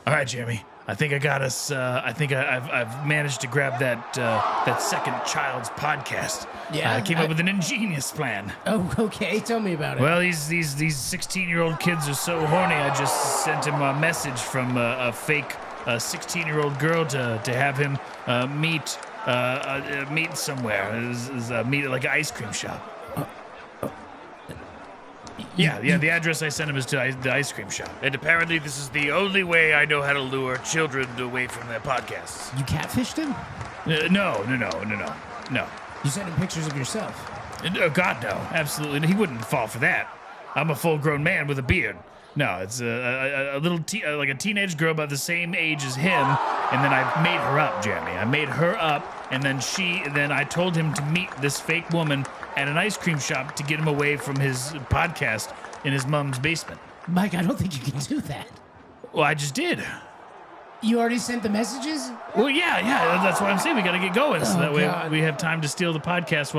All right, Jeremy. I think I got us. I think I've managed to grab that second child's podcast. Yeah, I came up with an ingenious plan. Oh, okay. Tell me about it. Well, these 16-year-old kids are so horny. I just sent him a message from a fake 16-year-old girl to have him meet somewhere. Meet at like an ice cream shop. Yeah, the address I sent him is to the ice cream shop. And apparently this is the only way I know how to lure children away from their podcasts. You catfished him? No. You sent him pictures of yourself? God, no. Absolutely. He wouldn't fall for that. I'm a full-grown man with a beard. No, it's a little, like a teenage girl about the same age as him, and then I made her up, Jeremy. I made her up, and then I told him to meet this fake woman at an ice cream shop to get him away from his podcast in his mom's basement. Mike, I don't think you can do that. Well, I just did. You already sent the messages? Well, yeah, that's why I'm saying we got to get going, so that way God. we have time to steal the podcast.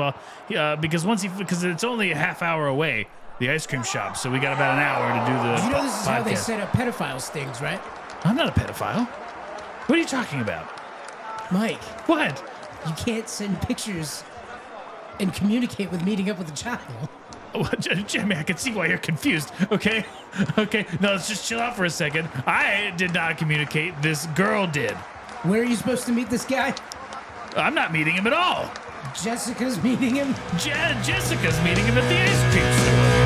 Because it's only a half hour away, the ice cream shop, so we got about an hour to do the You know this is podcast. how they set up pedophile stings, right? I'm not a pedophile. What are you talking about? Mike, What? you can't send pictures and communicate with meeting up with a child. Oh, Jimmy, I can see why you're confused. Okay, no, let's just chill out for a second. I did not communicate. This girl did. Where are you supposed to meet this guy? I'm not meeting him at all. Jessica's meeting him? Jessica's meeting him at the ice cream store.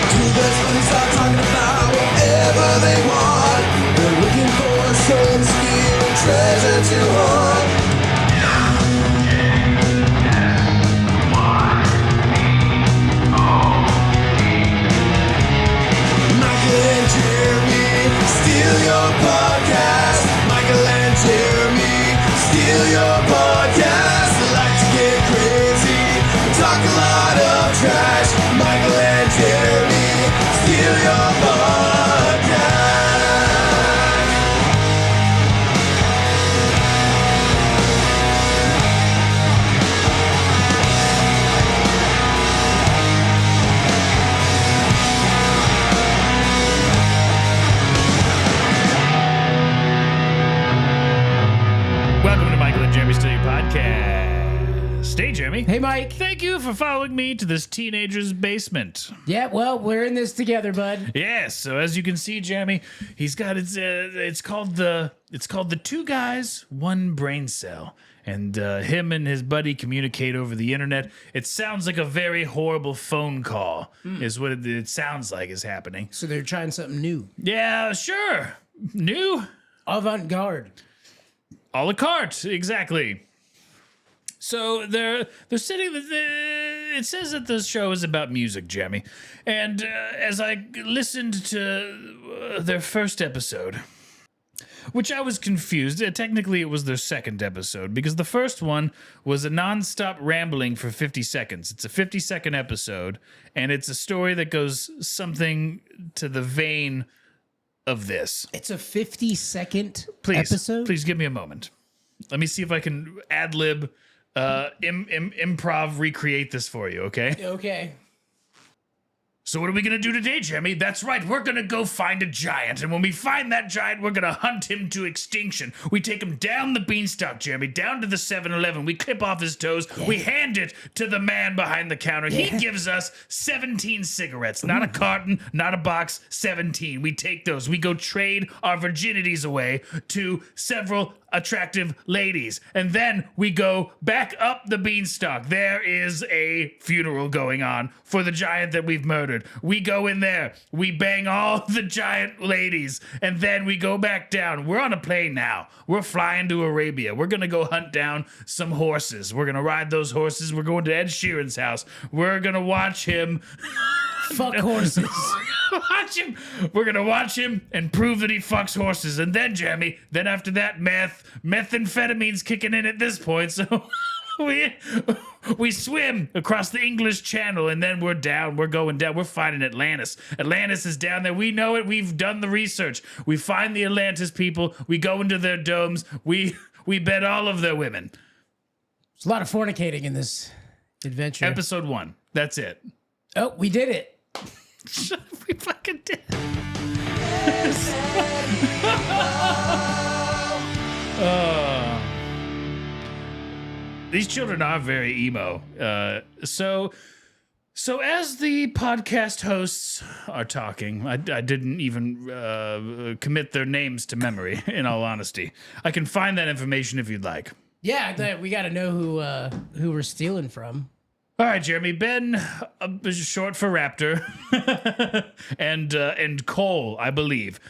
Two best buddies start talking about whatever they want. They're looking for some skill and treasure to hunt. Michael and Jeremy steal your podcast. Michael and Jeremy steal your podcast. They like to get crazy, talk a lot of trash. Michael and Jeremy steal your podcast. Welcome to Michael and Jeremy Steal Your Podcast. Hey, Jeremy. Hey, Mike. Thank you for following me to this teenager's basement. Yeah, well, we're in this together, bud. Yes, so as you can see, Jeremy, he's got it's called the Two Guys, One Brain Cell. And him and his buddy communicate over the internet. It sounds like a very horrible phone call, is what it sounds like is happening. So they're trying something new. Yeah, sure. New? Avant-garde. A la carte, exactly. So they're sitting. It says that this show is about music, Jeremy. And as I listened to their first episode, which I was confused. Technically, it was their second episode because the first one was a nonstop rambling for 50 seconds. It's a 50-second episode, and it's a story that goes something to the vein of this. It's a 50-second episode? Please give me a moment. Let me see if I can ad-lib, improv recreate this for you, okay? Okay. So what are we going to do today, Jeremy? That's right, we're going to go find a giant, and when we find that giant, we're going to hunt him to extinction. We take him down the beanstalk, Jeremy, down to the 7-Eleven. We clip off his toes. Yeah. We hand it to the man behind the counter. Yeah. He gives us 17 cigarettes. Not a carton, not a box, 17. We take those. We go trade our virginities away to several attractive ladies. And then we go back up the beanstalk. There is a funeral going on for the giant that we've murdered. We go in there. We bang all the giant ladies. And then we go back down. We're on a plane now. We're flying to Arabia. We're going to go hunt down some horses. We're going to ride those horses. We're going to Ed Sheeran's house. We're going to watch him... Fuck horses. We're gonna watch him and prove that he fucks horses. And then, Jeremy, then after that, methamphetamine's kicking in at this point. So we swim across the English Channel, and then we're down. We're going down. We're finding Atlantis. Atlantis is down there. We know it. We've done the research. We find the Atlantis people. We go into their domes. We bet all of their women. There's a lot of fornicating in this adventure. Episode 1. That's it. Oh, we did it. We fucking did. These children are very emo. So as the podcast hosts are talking, I didn't even commit their names to memory, in all honesty. I can find that information if you'd like. Yeah, we got to know who we're stealing from. All right, Jeremy. Ben, short for Raptor, and Cole, I believe.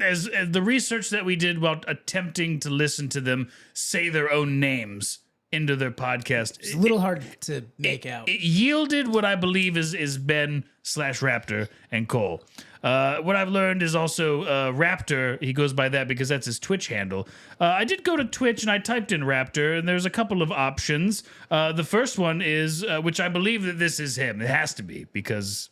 As the research that we did while attempting to listen to them say their own names into their podcast, It's a little hard to make out. it yielded what I believe is Ben/Raptor and Cole. What I've learned is also Raptor. He goes by that because that's his Twitch handle. I did go to Twitch and I typed in Raptor, and there's a couple of options. The first one is, which I believe that this is him. It has to be, because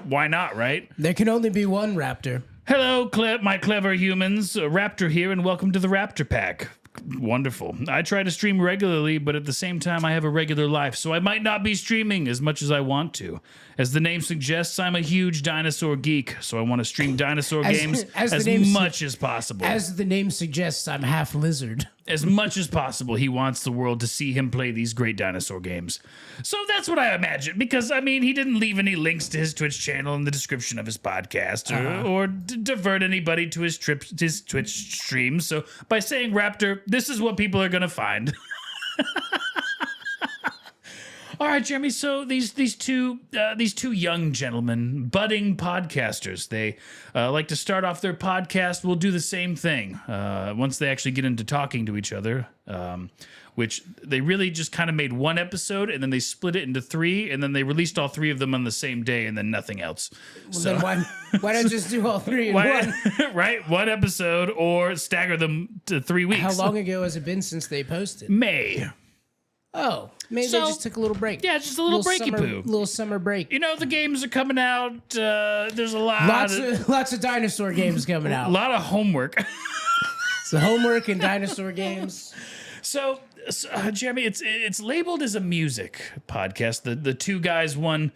why not, right? There can only be one raptor. Hello, my clever humans. Raptor here, and welcome to the Raptor Pack. Wonderful. I try to stream regularly, but at the same time, I have a regular life, so I might not be streaming as much as I want to. As the name suggests, I'm a huge dinosaur geek, so I want to stream dinosaur games as much as possible. As the name suggests, I'm half lizard. As much as possible, he wants the world to see him play these great dinosaur games. So that's what I imagine, because, I mean, he didn't leave any links to his Twitch channel in the description of his podcast or divert anybody to his Twitch streams. So by saying Raptor, this is what people are going to find. All right, Jeremy. So these two young gentlemen, budding podcasters, they like to start off their podcast. We'll do the same thing once they actually get into talking to each other, which they really just kind of made one episode and then they split it into three, and then they released all three of them on the same day and then nothing else. Well, then why don't you just do all three in one? Right, one episode, or stagger them to 3 weeks. How long ago has it been since they posted? May. Oh, maybe they just took a little break. Yeah, just a little breaky poo. Little summer break. You know, the games are coming out. There's a lot. Lots of dinosaur games coming out. A lot of homework. So homework and dinosaur games. So Jeremy, it's labeled as a music podcast. The two guys, one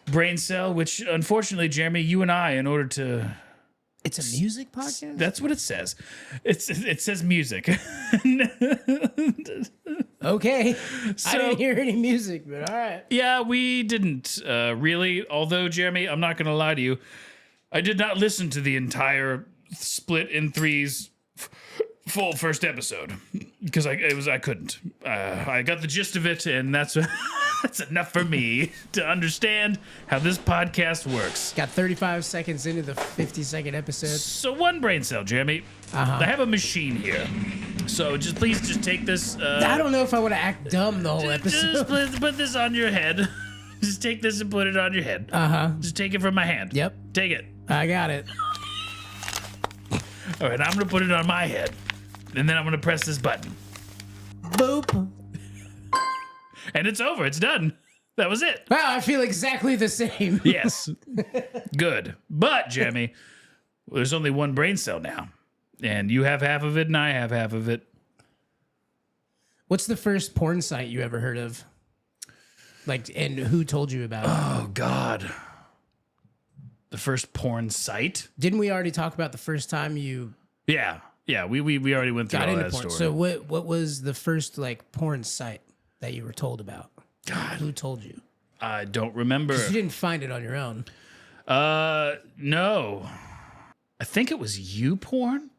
brain cell, which unfortunately, Jeremy, you and I, in order to... It's a music podcast? That's what it says. It says music. Okay. I didn't hear any music, but all right. Yeah, we didn't really. Although, Jeremy, I'm not going to lie to you. I did not listen to the entire split in threes full first episode because I couldn't. I got the gist of it, and that's enough for me to understand how this podcast works. Got 35 seconds into the 50-second episode. So one brain cell, Jeremy. I have a machine here. So please take this. I don't know if I want to act dumb the whole episode. Just put this on your head. Just take this and put it on your head. Just take it from my hand. Yep. Take it. I got it. All right, I'm going to put it on my head. And then I'm going to press this button. Boop. And it's over. It's done. That was it. Wow, I feel exactly the same. Yes. Good. But, Jeremy, there's only one brain cell now. And you have half of it and I have half of it. What's the first porn site you ever heard of? And who told you about it? Oh, God. The first porn site? Didn't we already talk about the first time you... Yeah. Yeah, we already went through got all into that porn? story. So what was the first porn site that you were told about? God. Who told you? I don't remember. You didn't find it on your own. No. I think it was YouPorn.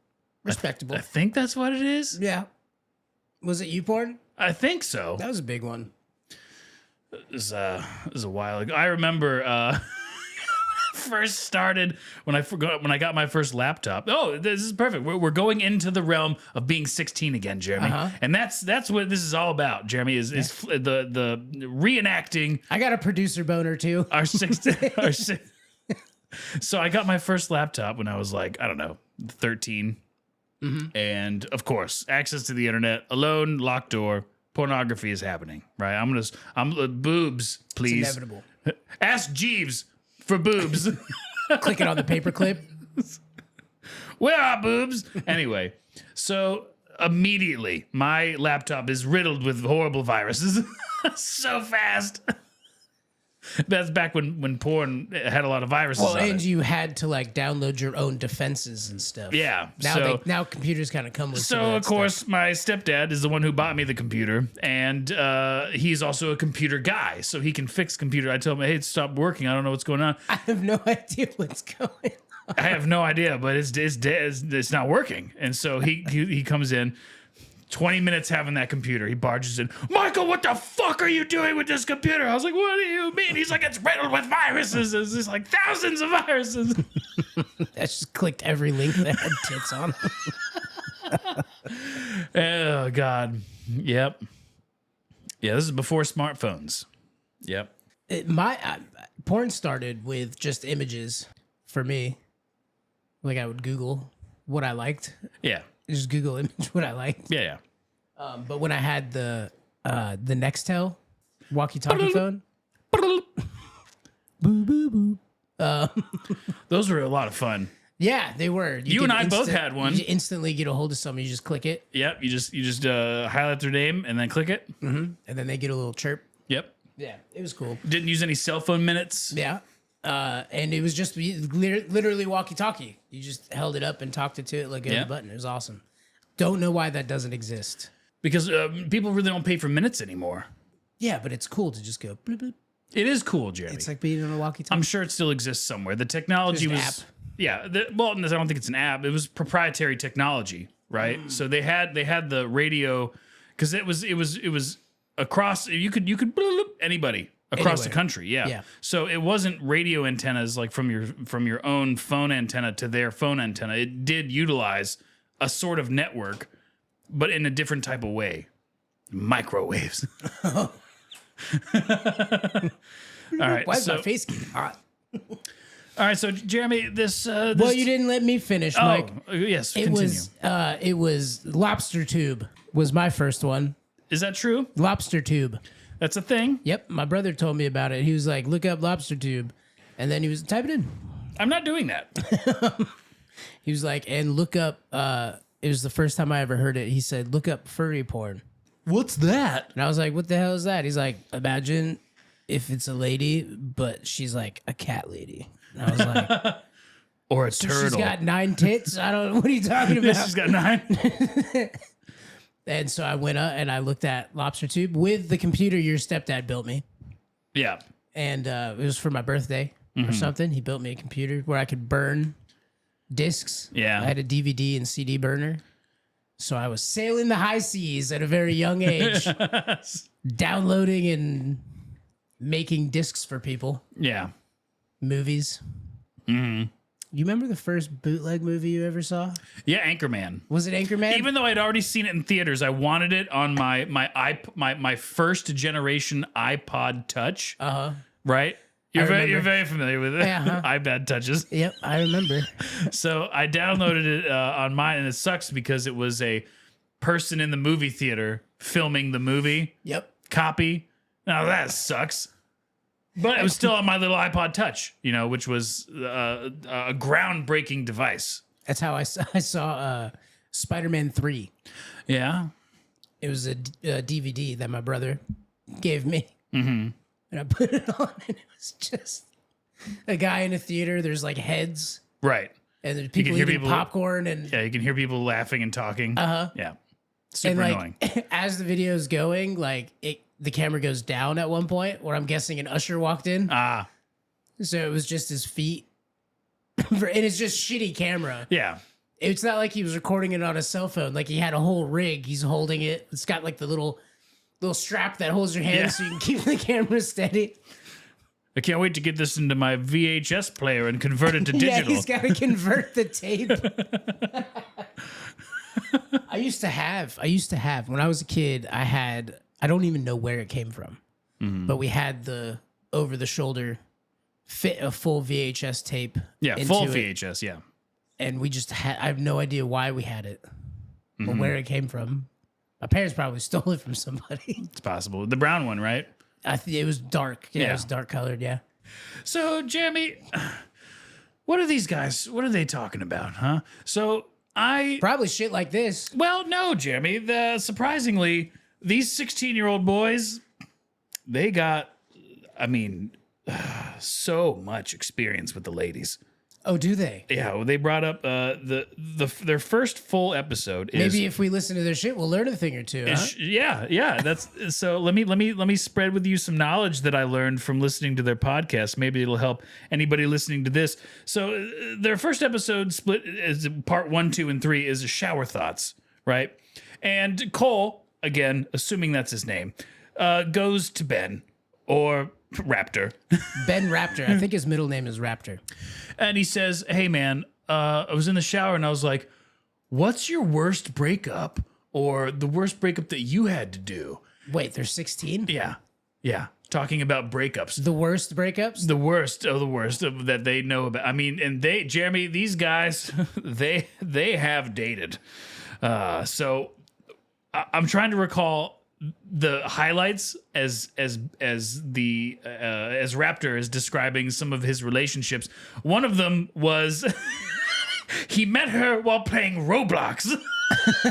Respectable. I think that's what it is. Yeah. Was it YouPorn? I think so. That was a big one. It was a while ago. I remember first started when I got my first laptop. Oh, this is perfect. We're going into the realm of being 16 again, Jeremy, and that's what this is all about. Jeremy is the reenacting. I got a producer boner too. Our 16. So I got my first laptop when I was 13, and of course, access to the internet, alone, locked door. Pornography is happening, right? I'm boobs, please. It's inevitable. Ask Jeeves for boobs. Clicking on the paperclip. Where are boobs? Anyway, so immediately my laptop is riddled with horrible viruses. So fast. That's back when porn had a lot of viruses Well, on and it. you had to like download your own defenses and stuff. Yeah. Now computers kind of come with. some So that of course, my stepdad is the one who bought me the computer, and he's also a computer guy, so he can fix computer. I told him, "Hey, it's stopped working. I don't know what's going on." stuff. I have no idea what's going on. I have no idea, but it's not working. And so he comes in, 20 minutes having that computer. He barges in. Michael, what the fuck are you doing with this computer? I was like, what do you mean? He's like, it's riddled with viruses. It's like thousands of viruses. I just clicked every link that had tits on. Oh God. Yep. Yeah, this is before smartphones. Yep. Porn started with just images for me. Like I would Google what I liked. Yeah. Just Google image what I liked. Yeah. But when I had the Nextel walkie-talkie phone, boo boo boo. Those were a lot of fun. Yeah, they were. You and could I both had one. You instantly get a hold of someone. You just click it, Yep. You just highlight their name and then click it. and then they get a little chirp. Yep. Yeah, it was cool. Didn't use any cell phone minutes. Yeah. And it was just literally walkie-talkie. You just held it up and talked it to it like a Yeah. button. It was awesome. Don't know why that doesn't exist. Because people really don't pay for minutes anymore. Yeah, but it's cool to just go bloop, bloop. It is cool, Jeremy. It's like being on a walkie-talkie. I'm sure it still exists somewhere. The technology Just an was, app. yeah. Well, I don't think it's an app. It was proprietary technology, right? So they had the radio because it was across. You could bloop, anybody across the Anywhere. country. Yeah. Yeah. So it wasn't radio antennas like from your own phone antenna to their phone antenna. It did utilize a sort of network, but in a different type of way. Microwaves. All right. Why is so, my face getting hot? all right. So Jeremy, this. Well, you didn't let me finish, Mike. Yes. It Continue. it was Lobster Tube was my first one. Is that true? Lobster Tube. That's a thing. Yep, my brother told me about it. He was like, "Look up Lobster Tube," and then he was type it in. I'm not doing that. He was like, "And look up." It was the first time I ever heard it. He said, "Look up furry porn," What's that? and I was like, "What the hell is that?" He's like, "Imagine if it's a lady, but she's like a cat lady." And I was like, Or a "She's turtle. got 9 tits." I don't know what are you talking about. She's got 9. And so I went up and I looked at Lobster Tube with the computer your stepdad built me. Yeah. And it was for my birthday or something. He built me a computer where I could burn discs. Yeah. I had a DVD and CD burner. So I was sailing the high seas at a very young age, downloading and making discs for people, Yeah. movies. You remember the first bootleg movie you ever saw? Yeah. Anchorman. Was it Anchorman? Even though I'd already seen it in theaters, I wanted it on my first generation iPod Touch. Right. You're remember. very familiar with it. Yeah, iPad Touches. Yep, I remember. So I downloaded it on mine, and it sucks because it was a person in the movie theater filming the movie Yep. copy. Now that sucks. But it was still on my little iPod Touch, which was a groundbreaking device. That's how I saw Spider-Man 3. Yeah. It was a DVD that my brother gave me. Mm-hmm. And I put it on, and it was just a guy in a theater. There's like heads, Right. and there's people hear eating people- popcorn, and Yeah, you can hear people laughing and talking. Yeah. Super like annoying. as the video is going, like the camera goes down at one point where I'm guessing an usher walked in. Ah, So it was just his feet. And it's just shitty camera. yeah. It's not like he was recording it on a cell phone. Like he had a whole rig. He's holding it. It's got like the little strap that holds your hand Yeah. so you can keep the camera steady. I can't wait to get this into my VHS player and convert it to Yeah, digital. he's got to convert the tape. I used to have when I was a kid, I don't even know where it came from, but we had the over the shoulder fit a full VHS tape. Yeah, into full it, VHS, yeah. and we just had, I have no idea why we had it or where it came from. My parents probably stole it from somebody. It's possible. The brown one, right? I think it was dark. Yeah, Yeah. it was dark colored. Yeah. So, Jeremy, what are these guys? What are they talking about, huh? So, Probably shit like this. well, no, Jeremy. Surprisingly, these 16-year-old boys, they got, so much experience with the ladies. Oh, do they? Yeah, well, they brought up their first full episode. Maybe if we listen to their shit, we'll learn a thing or two. Huh? Yeah. That's so. Let me spread with you some knowledge that I learned from listening to their podcast. Maybe it'll help anybody listening to this. So their first episode split is part 1, 2, and 3 is shower thoughts, right? And Cole, again, assuming that's his name, goes to Ben or Raptor. Ben Raptor. I think his middle name is Raptor. And he says, hey, man, I was in the shower and I was like, what's your worst breakup or the worst breakup that you had to do? Wait, they're 16? Yeah. Talking about breakups. The worst breakups? The worst that they know about. I mean, and Jeremy, these guys, they have dated. So I'm trying to recall the highlights as Raptor is describing some of his relationships. One of them was he met her while playing Roblox.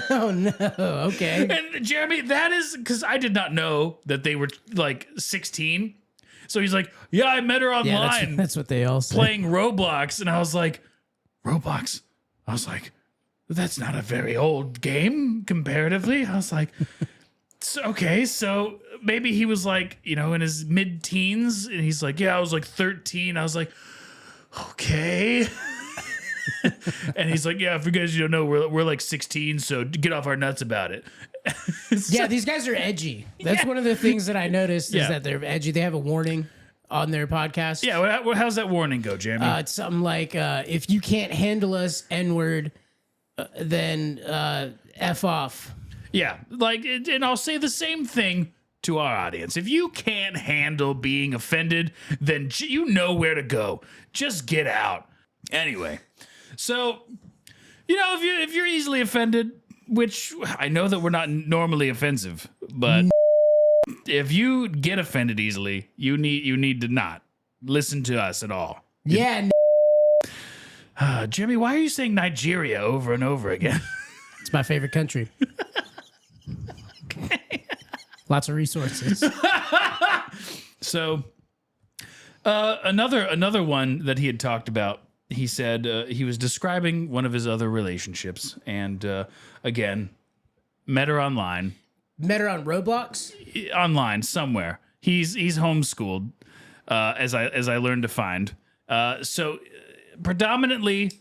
Oh no. Okay. And Jeremy, that is because I did not know that they were like 16. So he's like, yeah, I met her online. Yeah, that's what they all say. Playing Roblox. And I was like, Roblox? I was like, that's not a very old game comparatively. I was like, so maybe he was like, in his mid-teens, and he's like, yeah, I was like 13. I was like, okay. And he's like, yeah, if you guys don't know, we're like 16, so get off our nuts about it. Yeah, these guys are edgy. That's one of the things that I noticed is that they're edgy. They have a warning on their podcast. Yeah, how's that warning go, Jeremy? It's something like, if you can't handle us, N-word, then F off. Yeah, and I'll say the same thing to our audience. If you can't handle being offended, then you know where to go. Just get out. Anyway, so, if you're easily offended, which I know that we're not normally offensive, but if you get offended easily, you need to not listen to us at all. Yeah. Jimmy, why are you saying Nigeria over and over again? It's my favorite country. Lots of resources. So, another one that he had talked about, he said he was describing one of his other relationships, and again, met her online. Met her on Roblox? Online, somewhere. He's homeschooled, as I learned to find. So, predominantly,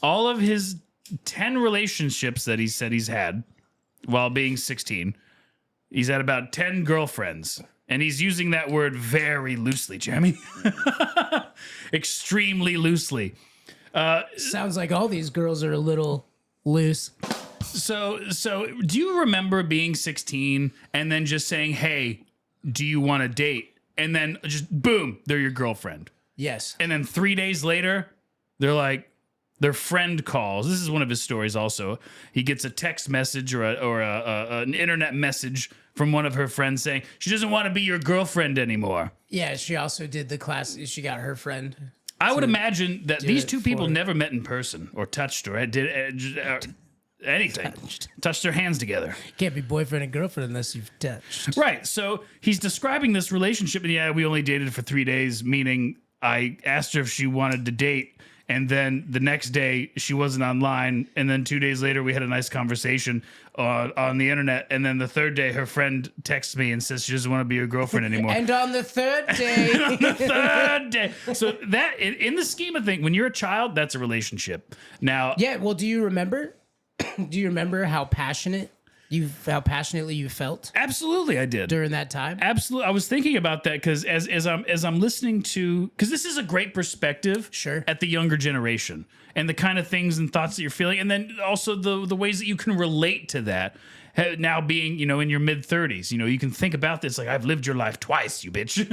all of his 10 relationships that he said he's had while being 16, he's had about 10 girlfriends. And he's using that word very loosely, Jeremy. Extremely loosely. Sounds like all these girls are a little loose. So do you remember being 16 and then just saying, hey, do you want to date? And then just boom, they're your girlfriend. Yes. And then 3 days later, they're like, their friend calls. This is one of his stories also. He gets a text message or an internet message from one of her friends saying she doesn't want to be your girlfriend anymore. Yeah, she also did the class. She got her friend. I would imagine that these two people for- never met in person or touched or did anything. Touched their hands together. Can't be boyfriend and girlfriend unless you've touched. Right. So he's describing this relationship, and yeah, we only dated for 3 days, meaning I asked her if she wanted to date. And then the next day she wasn't online. And then 2 days later we had a nice conversation on the internet. And then the third day her friend texts me and says she doesn't want to be your girlfriend anymore. And on the third day. So that in the scheme of things, when you're a child, that's a relationship. Now, Yeah, well, do you remember? Do you remember how passionately you felt absolutely I did. during that time? Absolutely. I was thinking about that because as I'm listening to, because this is a great perspective Sure. at the younger generation and the kind of things and thoughts that you're feeling. And then also the ways that you can relate to that now being, in your mid 30s, you can think about this. Like, I've lived your life twice, you bitch.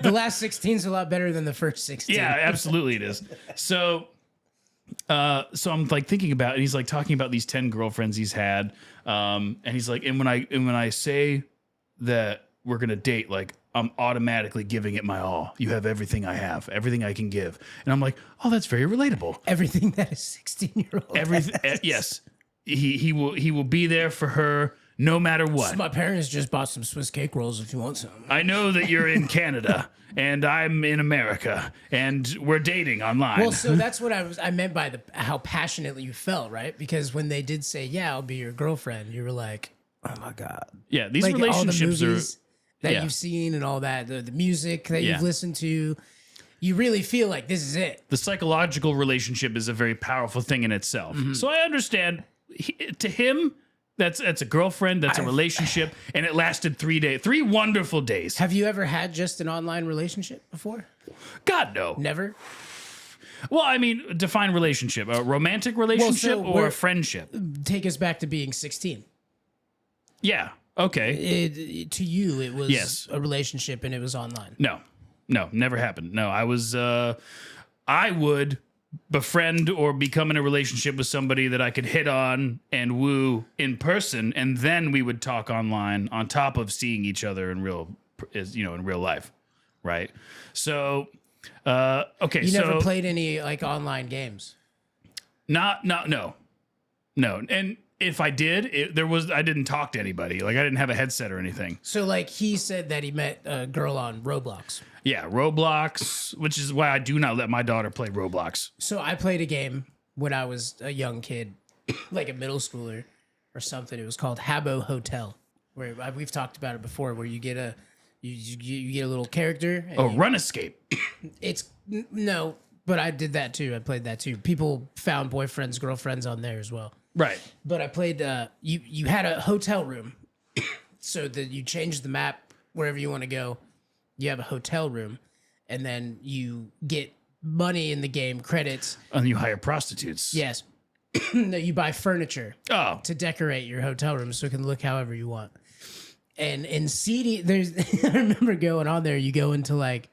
The last 16 is a lot better than the first 16. Yeah, absolutely it is. So I'm like thinking about it, and he's like talking about these 10 girlfriends he's had. And he's like, and when I say that we're going to date, like, I'm automatically giving it my all. You have everything I have, everything I can give. And I'm like, oh, that's very relatable. Everything that a 16-year-old Everything. Yes. He will be there for her no matter what. My parents just bought some Swiss cake rolls if you want some. I know that you're in Canada and I'm in America and we're dating online. Well, so that's what I meant by how passionately you felt, right? Because when they did say, "Yeah, I'll be your girlfriend," you were like, "Oh my god!" Yeah, these like relationships all the movies that yeah. you've seen and all that, the music that Yeah. you've listened to, you really feel like this is it. the psychological relationship is a very powerful thing in itself. So I understand to him that's a girlfriend, that's a relationship, and it lasted 3 days, 3 wonderful days. Have you ever had just an online relationship before? God no. Never. Well, I mean, define relationship: a romantic relationship or we're- a friendship. Take us back to being 16. Yeah. Okay. To you, it was Yes. a relationship and it was online. No, never happened. No, I would befriend or become in a relationship with somebody that I could hit on and woo in person, and then we would talk online on top of seeing each other in real life, right? So, okay, You so never played any like online games. no, and if I did, I didn't talk to anybody. Like I didn't have a headset or anything. So like he said that he met a girl on Roblox. Yeah, Roblox, which is why I do not let my daughter play Roblox. So I played a game when I was a young kid, like a middle schooler or something. It was called Habbo Hotel, where we've talked about it before, where you get you get a little character. And Oh, Run Escape. No, but I did that too. I played that too. People found boyfriends, girlfriends on there as well. Right. But I played. You had a hotel room, so that you change the map wherever you want to go. You have a hotel room, and then you get money in the game, credits. And you hire prostitutes. Yes. No, you buy furniture Oh. to decorate your hotel room so it can look however you want. And in CD, there's I remember going on there. You go into like.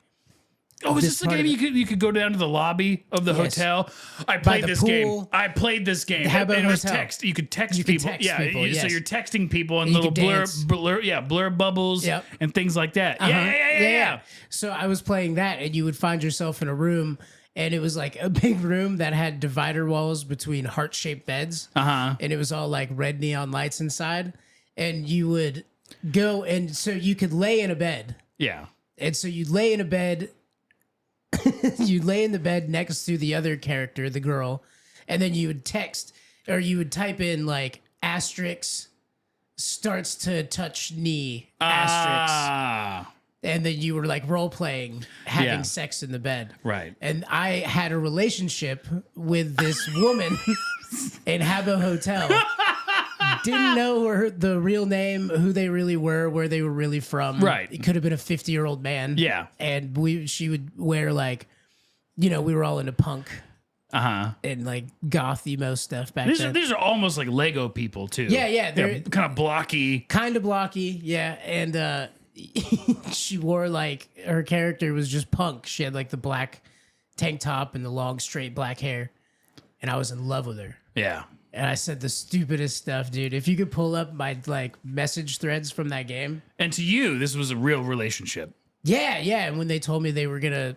Oh, is This this the part game of you could go down to the lobby of the Yes. hotel? I played the this game. pool. I played this game. Habbo It was Hotel. text. You could text You could people. text Yeah. people, So yes. you're texting people and You little could dance. blur bubbles Yep. and things like that. Uh-huh. Yeah. So I was playing that, and you would find yourself in a room, and it was like a big room that had divider walls between heart-shaped beds, and it was all like red neon lights inside, and you would go, and so you could lay in a bed, Yeah. and so you'd lay in a bed, you'd lay in the bed next to the other character, the girl, and then you would text, or you would type in like asterisk starts to touch knee asterisk. Ah. And then you were like role playing, having Yeah. sex in the bed. Right. And I had a relationship with this woman in Habbo Hotel. Didn't know the real name, who they really were, where they were really from. Right. It could have been a 50-year-old man. Yeah. And she would wear like, we were all into punk and like goth emo stuff back then. These are almost like Lego people too. Yeah. They're kind of blocky. Kind of blocky, yeah. And she wore like, her character was just punk. She had like the black tank top and the long straight black hair, and I was in love with her. Yeah. And I said the stupidest stuff, dude. If you could pull up my like message threads from that game. And to you, this was a real relationship. Yeah. And when they told me they were gonna,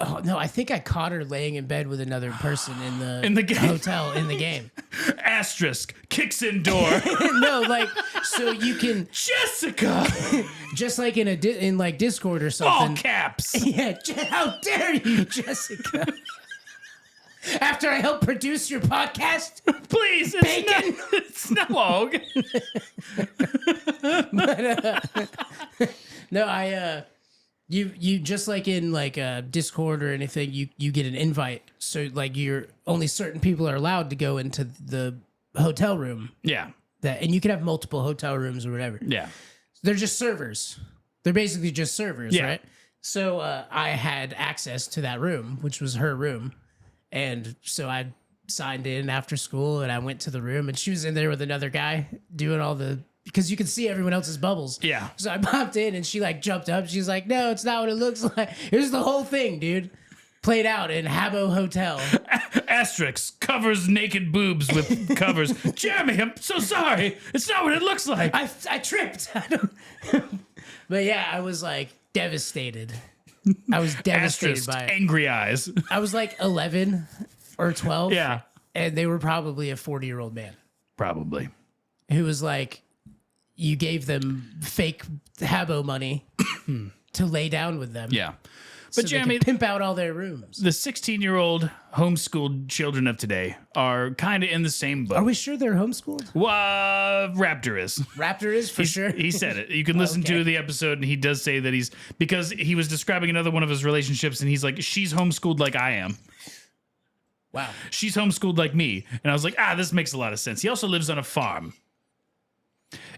oh no, I think I caught her laying in bed with another person in the game. hotel in the game. Asterisk kicks in door. No, like so you can Jessica. just like in like Discord or All something. caps. Yeah, how dare you, Jessica? After I help produce your podcast, Please, Bacon. It's no. no, you just like in like Discord or anything, you get an invite. So like you're only certain people are allowed to go into the hotel room. Yeah. And you can have multiple hotel rooms or whatever. Yeah. They're just servers. They're basically just servers, Yeah. right? So I had access to that room, which was her room. And so I signed in after school and I went to the room and she was in there with another guy doing all because you could see everyone else's bubbles. Yeah. So I popped in and she like jumped up. She's like, no, it's not what it looks like. Here's the whole thing, dude. Played out in Habbo Hotel. Asterisk covers naked boobs with covers. Jeremy, I'm so sorry. It's not what it looks like. I tripped. But yeah, I was like devastated. I was devastated Asterisk by it. angry eyes. I was like 11 or 12. Yeah. And they were probably a 40-year-old man Probably. who was like, you gave them fake Habbo money to lay down with them. Yeah. So But they Jeremy, could pimp out all their rooms. the 16-year-old homeschooled children of today are kind of in the same boat. Are we sure they're homeschooled? Raptor is. Raptor is for sure. He said it. You can listen to the episode, and he does say that because he was describing another one of his relationships, and he's like, she's homeschooled like I am. Wow. She's homeschooled like me. And I was like, this makes a lot of sense. He also lives on a farm.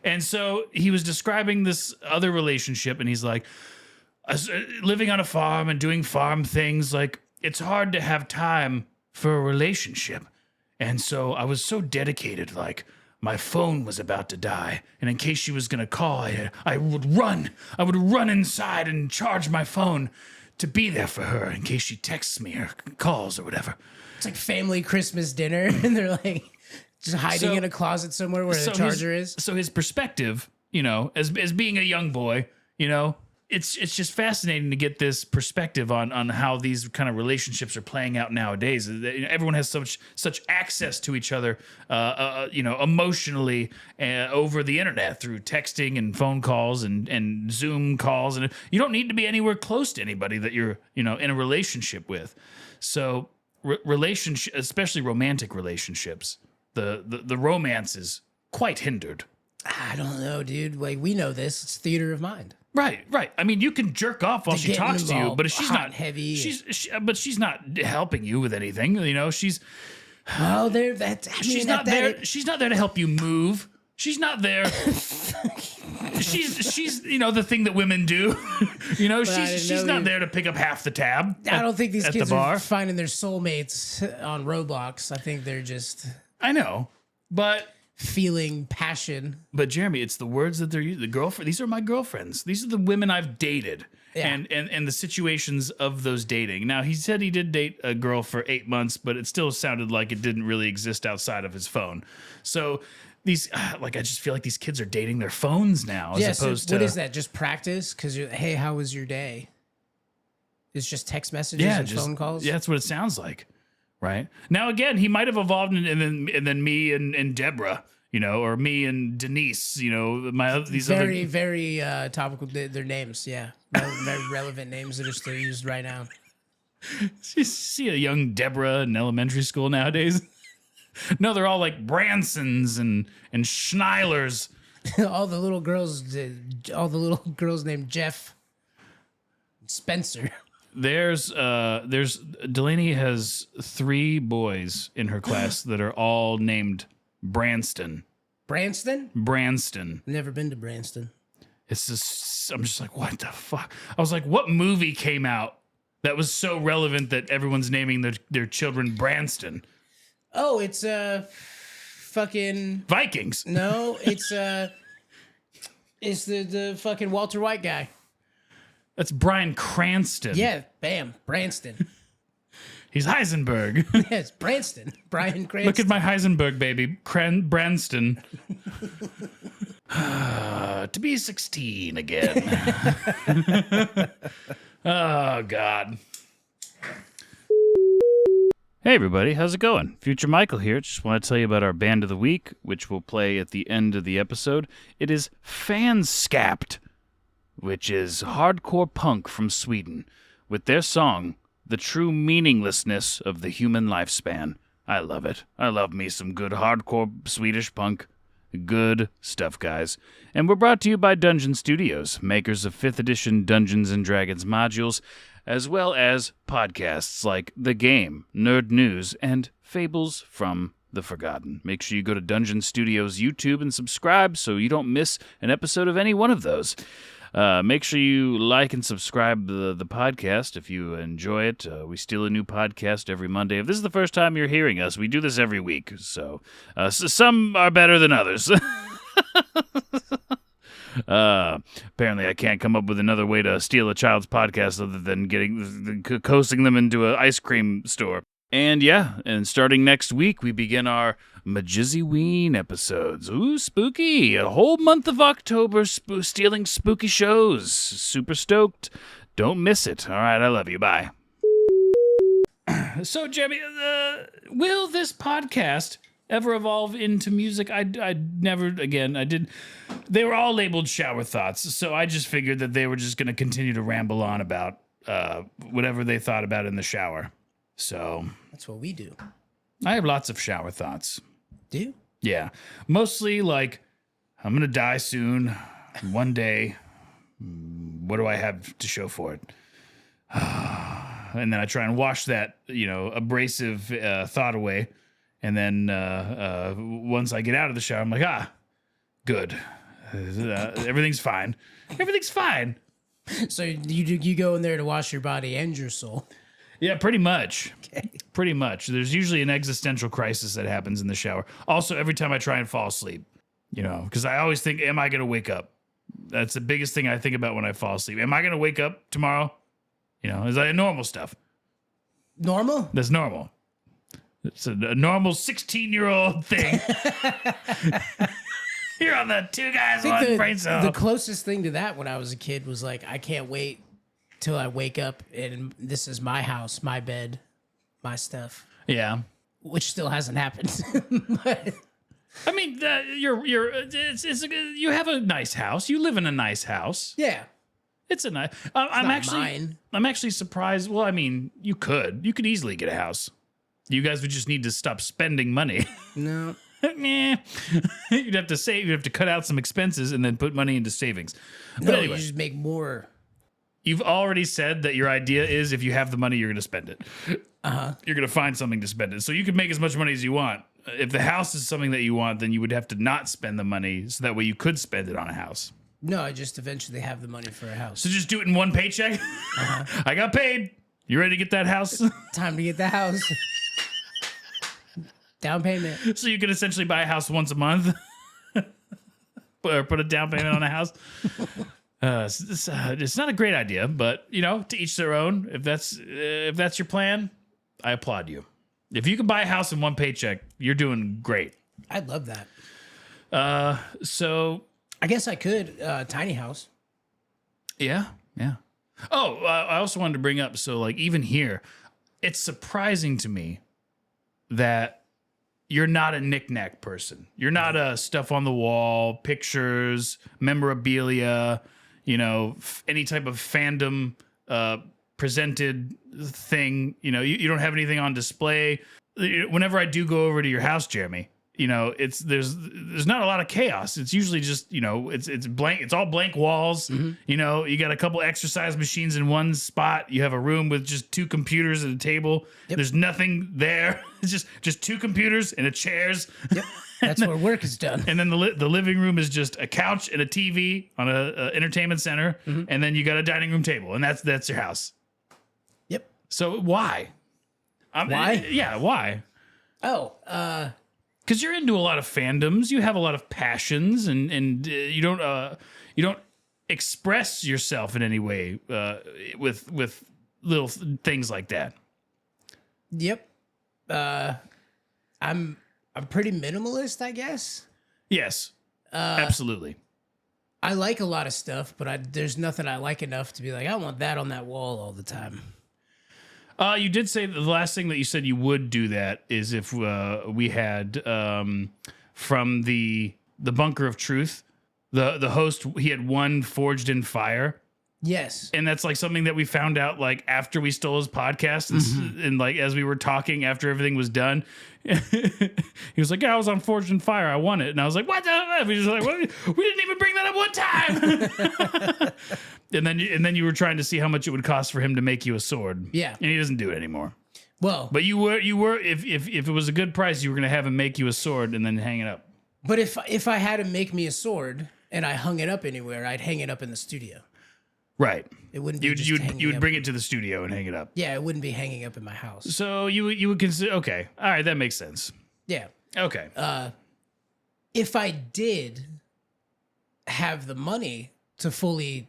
And so he was describing this other relationship, and he's like, living on a farm and doing farm things, like, it's hard to have time for a relationship. And so I was so dedicated, like, my phone was about to die, and in case she was going to call, I would run. I would run inside and charge my phone to be there for her in case she texts me or calls or whatever. It's like family Christmas dinner, and they're like just hiding in a closet somewhere where the charger is. So his perspective, as being a young boy, it's just fascinating to get this perspective on how these kind of relationships are playing out nowadays. Everyone has such access to each other, emotionally over the internet through texting and phone calls and Zoom calls, and you don't need to be anywhere close to anybody that you're in a relationship with. So relationship, especially romantic relationships, the romance is quite hindered. I don't know, dude. Like, we know this. It's theater of mind. Right. I mean, you can jerk off while she talks to you, but if she's not heavy, but she's not helping you with anything. She's she's not there. She's not there to help you move. She's not there. she's the thing that women do. She's not there to pick up half the tab. I don't think these kids are finding their soulmates on Roblox. I think they're just. I know, but. Feeling passion. But Jeremy, it's the words that they're using. The girlfriend. These are my girlfriends. These are the women I've dated, and the situations of those dating. Now, he said he did date a girl for 8 months, but it still sounded like it didn't really exist outside of his phone. So these, I just feel like these kids are dating their phones now, as opposed to what is that? Just practice? Because hey, how was your day? It's just text messages and phone calls. Yeah, that's what it sounds like. Right now, again, he might have evolved, and then me and Deborah, or me and Denise, these very very topical. Their names, very relevant names that are still used right now. You see a young Deborah in elementary school nowadays? No, they're all like Bransons and Schneilers. all the little girls named Jeff, Spencer. There's Delaney has 3 boys in her class that are all named Branston. Branston? Never been to Branston. It's just, I'm just like, what the fuck? I was like, what movie came out that was so relevant that everyone's naming their children Branston? Oh, it's fucking Vikings. No, it's the fucking Walter White guy. That's Bryan Cranston. Yeah, bam, Branston. He's Heisenberg. Yes, Branston. Bryan Cranston. Look at my Heisenberg, baby. Branston. To be 16 again. Oh, God. Hey, everybody. How's it going? Future Michael here. Just want to tell you about our band of the week, which will play at the end of the episode. It is Fanskapt, which is hardcore punk from Sweden, with their song, The True Meaninglessness of the Human Lifespan. I love it. I love me some good hardcore Swedish punk. Good stuff, guys. And we're brought to you by Dungeon Studios, makers of 5th edition Dungeons & Dragons modules, as well as podcasts like The Game, Nerd News, and Fables from the Forgotten. Make sure you go to Dungeon Studios YouTube and subscribe so you don't miss an episode of any one of those. Make sure you like and subscribe the podcast if you enjoy it. We steal a new podcast every Monday. If this is the first time you're hearing us, we do this every week. So some are better than others. Apparently, I can't come up with another way to steal a child's podcast other than coasting them into an ice cream store. And starting next week, we begin our MJSYVERSE episodes. Ooh, spooky. A whole month of October stealing spooky shows. Super stoked. Don't miss it. All right, I love you. Bye. So, Jeremy, will this podcast ever evolve into music? I never, again, I did. They were all labeled shower thoughts, so I just figured that they were just going to continue to ramble on about whatever they thought about in the shower. So That's what we do. I have lots of shower thoughts. Do you? Yeah. Mostly like, I'm going to die soon. One day. What do I have to show for it? And then I try and wash that, abrasive thought away. And then once I get out of the shower, I'm like, good. Everything's fine. Everything's fine. So you go in there to wash your body and your soul. Yeah, pretty much. Okay. Pretty much. There's usually an existential crisis that happens in the shower. Also, every time I try and fall asleep, because I always think, am I going to wake up? That's the biggest thing I think about when I fall asleep. Am I going to wake up tomorrow? Is that normal stuff? Normal? That's normal. It's a normal 16-year-old thing. You're on the two guys, one brain cell. The closest thing to that when I was a kid was like, I can't wait till I wake up and this is my house, my bed, my stuff. Yeah. Which still hasn't happened. But I mean, you have a nice house. You live in a nice house. yeah. It's a nice. Mine. I'm actually surprised. Well, I mean, you could easily get a house. You guys would just need to stop spending money. No. You'd have to save. You'd have to cut out some expenses and then put money into savings. But No, anyway, you just make more. you've already said that your idea is if you have the money, you're going to spend it. You're going to find something to spend it. So you can make as much money as you want. If the house is something that you want, then you would have to not spend the money so that way you could spend it on a house. No, I just eventually have the money for a house. So just do it in one paycheck. I got paid. You ready to get that house? Time to get the house. Down payment. So you can essentially buy a house once a month, or put a down payment on a house. It's not a great idea, but to each their own. If that's your plan, I applaud you. If you can buy a house in one paycheck, you're doing great. I'd love that. So I guess I could. Tiny house. yeah. Oh, I also wanted to bring up. So like even here, it's surprising to me that you're not a knick-knack person. You're not a stuff on the wall, pictures, memorabilia, any type of fandom presented thing. You don't have anything on display. Whenever I do go over to your house, Jeremy, there's not a lot of chaos. It's usually just, it's blank. It's all blank walls. Mm-hmm. You got a couple exercise machines in one spot. You have a room with just two computers and a table. Yep. There's nothing there. It's just two computers and a chairs. Yep. That's where work is done. And then the living room is just a couch and a TV on a entertainment center. Mm-hmm. And then you got a dining room table, and that's your house. Yep. So why? Why? Yeah, why? Oh, because you're into a lot of fandoms, you have a lot of passions, and you don't express yourself in any way with little things like that. Yep. I'm pretty minimalist, I guess. Yes, absolutely. I like a lot of stuff, but there's nothing I like enough to be like, I want that on that wall all the time. You did say the last thing that you said you would do that is if we had from the Bunker of Truth, the host, he had one Forged in Fire. Yes. And that's like something that we found out like after we stole his podcast and like as we were talking after everything was done. He was like, yeah, I was on Forged in Fire. I won it. And I was like, what the? We just like, what? We didn't even bring that up one time. And then you were trying to see how much it would cost for him to make you a sword. Yeah. And he doesn't do it anymore. Well, but you were if it was a good price, you were going to have him make you a sword and then hang it up. But if I had him make me a sword and I hung it up anywhere, I'd hang it up in the studio. Right. It wouldn't be you would bring it to the studio and hang it up. Yeah, it wouldn't be hanging up in my house. So you would consider, okay. All right, that makes sense. Yeah. Okay. If I did have the money to fully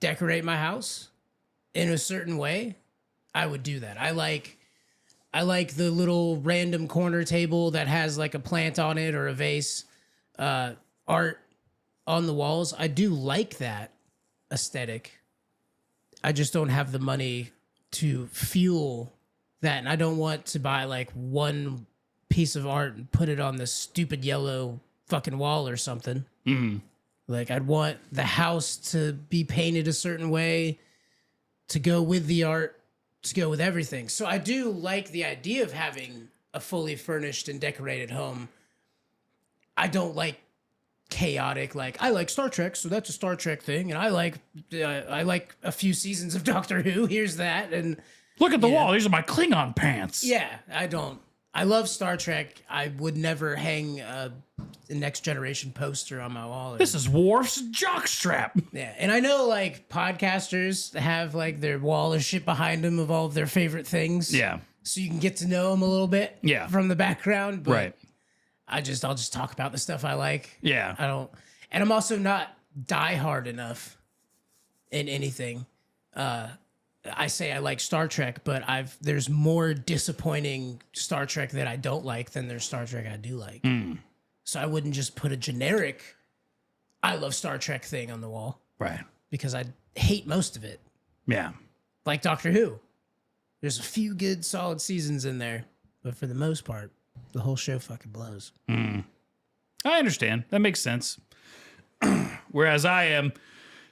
decorate my house in a certain way, I would do that. I like the little random corner table that has like a plant on it or a vase, art on the walls. I do like that aesthetic. I just don't have the money to fuel that, and I don't want to buy like one piece of art and put it on this stupid yellow fucking wall or something. Mm-hmm. Like I'd want the house to be painted a certain way to go with the art, to go with everything. So I do like the idea of having a fully furnished and decorated home. I don't like chaotic, like I like Star Trek, so that's a Star Trek thing, and I like a few seasons of Doctor Who. Here's that, and Look at the wall. These are my Klingon pants. yeah, I love Star Trek. I would never hang the Next Generation poster on my wall. This is Worf's jockstrap. Yeah, and I know like podcasters have like their wall of shit behind them of all of their favorite things. Yeah. So you can get to know them a little bit. Yeah. From the background. But Right. I'll just talk about the stuff I like. Yeah. And I'm also not diehard enough in anything. I say I like Star Trek, but there's more disappointing Star Trek that I don't like than there's Star Trek I do like. So I wouldn't just put a generic I love Star Trek thing on the wall Right. because I hate most of it. Yeah. Like Doctor Who. There's a few good solid seasons in there, but for the most part, the whole show fucking blows. I understand. That makes sense. Whereas I am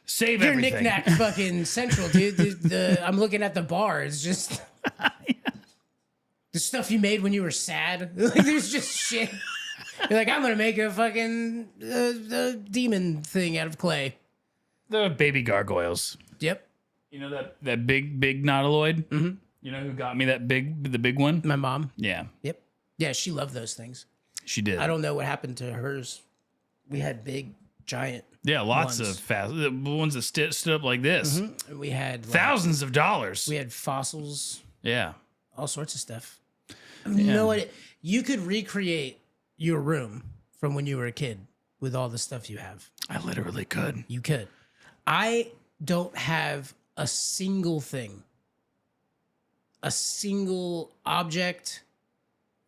save You're everything. knick-knack fucking central, dude. I'm looking at the bar. It's just the stuff you made when you were sad. Like, there's just shit. You're like, I'm gonna make a fucking demon thing out of clay. The baby gargoyles. Yep, You know that big nautiloid? Mm-hmm. You know who got me the big one? my mom. Yeah. Yep, yeah, she loved those things. She did. I don't know what happened to hers. We had big, giant. Yeah, lots ones. of fast. The ones that stood up like this. And we had like, Thousands of dollars. We had fossils, Yeah. all sorts of stuff. You know what? You could recreate your room from when you were a kid with all the stuff you have. I literally could. You could. I don't have a single thing, a single object,